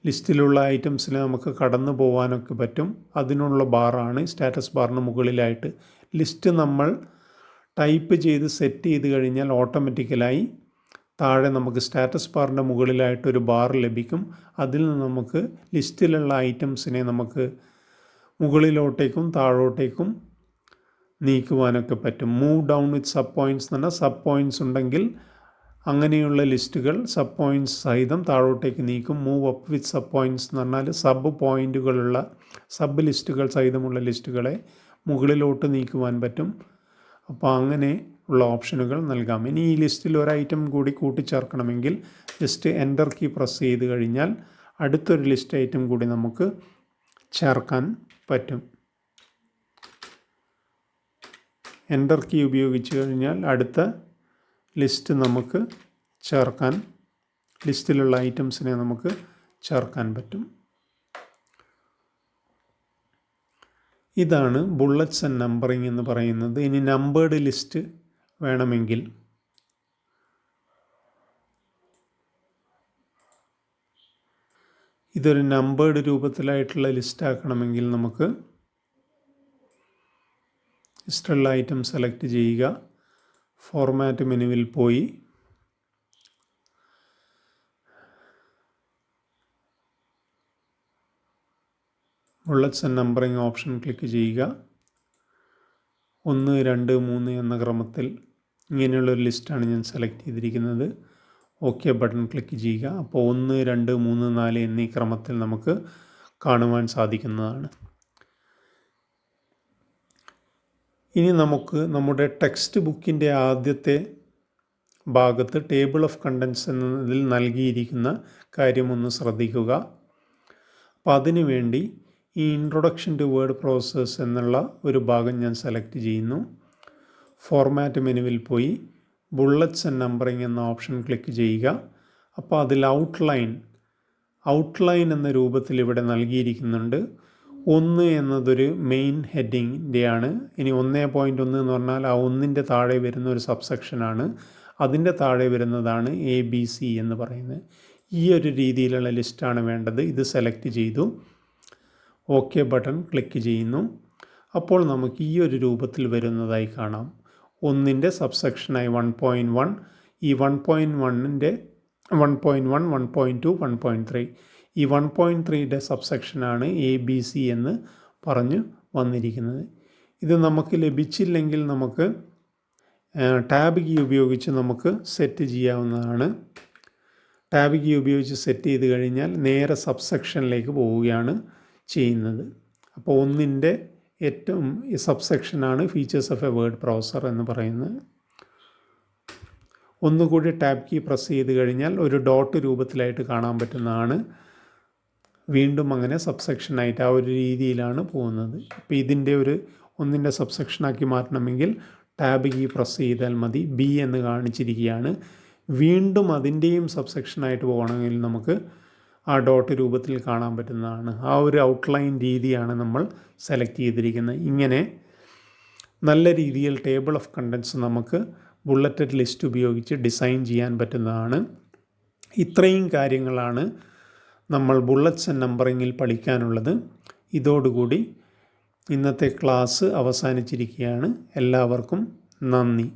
ലിസ്റ്റിലുള്ള ഐറ്റംസിനെ നമുക്ക് കടന്നു പോകാനൊക്കെ പറ്റും. അതിനുള്ള ബാറാണ് സ്റ്റാറ്റസ് ബാറിന് മുകളിലായിട്ട്. ലിസ്റ്റ് നമ്മൾ ടൈപ്പ് ചെയ്ത് സെറ്റ് ചെയ്ത് കഴിഞ്ഞാൽ ഓട്ടോമാറ്റിക്കലായി താഴെ നമുക്ക് സ്റ്റാറ്റസ് ബാറിൻ്റെ മുകളിലായിട്ടൊരു ബാർ ലഭിക്കും. അതിൽ നിന്ന് നമുക്ക് ലിസ്റ്റിലുള്ള ഐറ്റംസിനെ നമുക്ക് മുകളിലോട്ടേക്കും താഴോട്ടേക്കും നീക്കുവാനൊക്കെ പറ്റും. Move down with sub points എന്ന് പറഞ്ഞാൽ സബ് പോയിൻറ്റ്സ് ഉണ്ടെങ്കിൽ അങ്ങനെയുള്ള ലിസ്റ്റുകൾ സബ് പോയിൻറ്റ്സ് സഹിതം താഴോട്ടേക്ക് നീക്കും. Move up with sub points എന്ന് പറഞ്ഞാൽ സബ് പോയിൻറ്റുകളുള്ള സബ് ലിസ്റ്റുകൾ സഹിതമുള്ള ലിസ്റ്റുകളെ മുകളിലോട്ട് നീക്കുവാൻ പറ്റും. അപ്പോൾ അങ്ങനെ ഉള്ള ഓപ്ഷനുകൾ നൽകാം. ഇനി ഈ ലിസ്റ്റിൽ ഒരു ഐറ്റം കൂടി കൂട്ടിച്ചേർക്കണമെങ്കിൽ ജസ്റ്റ് എൻ്റർ കീ പ്രസ് ചെയ്ത് കഴിഞ്ഞാൽ അടുത്തൊരു ലിസ്റ്റ് ഐറ്റം കൂടി നമുക്ക് ചേർക്കാൻ പറ്റും. എൻ്റർ കീ ഉപയോഗിച്ച് കഴിഞ്ഞാൽ അടുത്ത ലിസ്റ്റ് നമുക്ക് ചേർക്കാൻ, ലിസ്റ്റിലുള്ള ഐറ്റംസിനെ നമുക്ക് ചേർക്കാൻ പറ്റും. ഇതാണ് ബുള്ളറ്റ്സ് ആൻഡ് നമ്പറിംഗ് എന്ന് പറയുന്നത്. ഇനി നമ്പേർഡ് ലിസ്റ്റ് വേണമെങ്കിൽ ഇതൊരു നമ്പേർഡ് രൂപത്തിലായിട്ടുള്ള ലിസ്റ്റ് ആക്കണമെങ്കിൽ നമുക്ക് ലിസ്റ്റുള്ള ഐറ്റം സെലക്ട് ചെയ്യുക, ഫോർമാറ്റ് മെനുവിൽ പോയി bullets and numbering option click ചെയ്യുക. 1, 2, 3 എന്ന ക്രമത്തിൽ ഇങ്ങനെയുള്ളൊരു ലിസ്റ്റാണ് ഞാൻ സെലക്ട് ചെയ്തിരിക്കുന്നത്. ഓക്കെ ബട്ടൺ ക്ലിക്ക് ചെയ്യുക. അപ്പോൾ 1, 2, 3, 4 എന്നീ ക്രമത്തിൽ നമുക്ക് കാണുവാൻ സാധിക്കുന്നതാണ്. ഇനി നമുക്ക് നമ്മുടെ ടെക്സ്റ്റ് ബുക്കിൻ്റെ ആദ്യത്തെ ഭാഗത്ത് ടേബിൾ ഓഫ് കണ്ടൻസ് എന്നതിൽ നൽകിയിരിക്കുന്ന കാര്യമൊന്ന് ശ്രദ്ധിക്കുക. അപ്പോൾ അതിനു വേണ്ടി ഈ ഇൻട്രൊഡക്ഷൻ ടു വേർഡ് പ്രോസസ്സ് എന്നുള്ള ഒരു ഭാഗം ഞാൻ സെലക്ട് ചെയ്യുന്നു. ഫോർമാറ്റ് മെനുവിൽ പോയി ബുള്ളറ്റ്സ് ആൻഡ് നമ്പറിംഗ് എന്ന ഓപ്ഷൻ ക്ലിക്ക് ചെയ്യുക. അപ്പോൾ അതിൽ ഔട്ട്ലൈൻ എന്ന രൂപത്തിൽ ഇവിടെ നൽകിയിരിക്കുന്നുണ്ട്. 1 എന്നതൊരു മെയിൻ ഹെഡിങ്ങിൻ്റെയാണ്. ഇനി 1.1 എന്ന് പറഞ്ഞാൽ ആ 1ൻ്റെ താഴെ വരുന്ന ഒരു സബ്സെക്ഷനാണ്. അതിൻ്റെ താഴെ വരുന്നതാണ് ABC എന്ന് പറയുന്നത്. ഈ ഒരു രീതിയിലുള്ള ലിസ്റ്റാണ് വേണ്ടത്. ഇത് സെലക്ട് ചെയ്തു, ഓക്കെ ബട്ടൺ ക്ലിക്ക് ചെയ്യുന്നു. അപ്പോൾ നമുക്ക് ഈ ഒരു രൂപത്തിൽ വരുന്നതായി കാണാം. 1ൻ്റെ സബ്സെക്ഷനായി 1.1, ഈ 1.1ൻ്റെ 1.1, 1.2, 1.3, ഈ 1.3യുടെ സബ്സെക്ഷനാണ് ABC എന്ന് പറഞ്ഞു വന്നിരിക്കുന്നത്. ഇത് നമുക്ക് ലഭിച്ചില്ലെങ്കിൽ നമുക്ക് ടാബ് കീ ഉപയോഗിച്ച് നമുക്ക് സെറ്റ് ചെയ്യാവുന്നതാണ്. ടാബ് കീ ഉപയോഗിച്ച് സെറ്റ് ചെയ്ത് കഴിഞ്ഞാൽ നേരെ സബ്സെക്ഷനിലേക്ക് പോവുകയാണ് ചെയ്യുന്നത്. അപ്പോൾ 1ൻ്റെ ഏറ്റവും സബ്സെക്ഷനാണ് features of a word processor എന്ന് പറയുന്നത്. ഒന്നുകൂടി ടാബ് കീ പ്രസ് ചെയ്ത് കഴിഞ്ഞാൽ ഒരു ഡോട്ട് രൂപത്തിലായിട്ട് കാണാൻ പറ്റുന്നതാണ്. വീണ്ടും അങ്ങനെ സബ്സെക്ഷനായിട്ട് ആ ഒരു രീതിയിലാണ് പോകുന്നത്. അപ്പോൾ ഇതിൻ്റെ 1ൻ്റെ സബ്സെക്ഷനാക്കി മാറ്റണമെങ്കിൽ ടാബ് കീ പ്രസ് ചെയ്താൽ മതി. B എന്ന് കാണിച്ചിരിക്കുകയാണ്. വീണ്ടും അതിൻ്റെയും സബ്സെക്ഷനായിട്ട് പോകണമെങ്കിൽ നമുക്ക് ആ ഡോട്ട് രൂപത്തിൽ കാണാൻ പറ്റുന്നതാണ്. ആ ഒരു ഔട്ട്ലൈൻ രീതിയാണ് നമ്മൾ സെലക്ട് ചെയ്തിരിക്കുന്നത്. ഇങ്ങനെ നല്ല രീതിയിൽ ടേബിൾ ഓഫ് കണ്ടൻസ് നമുക്ക് ബുള്ളറ്റഡ് ലിസ്റ്റ് ഉപയോഗിച്ച് ഡിസൈൻ ചെയ്യാൻ പറ്റുന്നതാണ്. ഇത്രയും കാര്യങ്ങളാണ് നമ്മൾ ബുള്ളറ്റ്സ് ആൻഡ് നമ്പറിങ്ങിൽ പഠിക്കാനുള്ളത്. ഇതോടുകൂടി ഇന്നത്തെ ക്ലാസ് അവസാനിച്ചിരിക്കുകയാണ്. എല്ലാവർക്കും നന്ദി.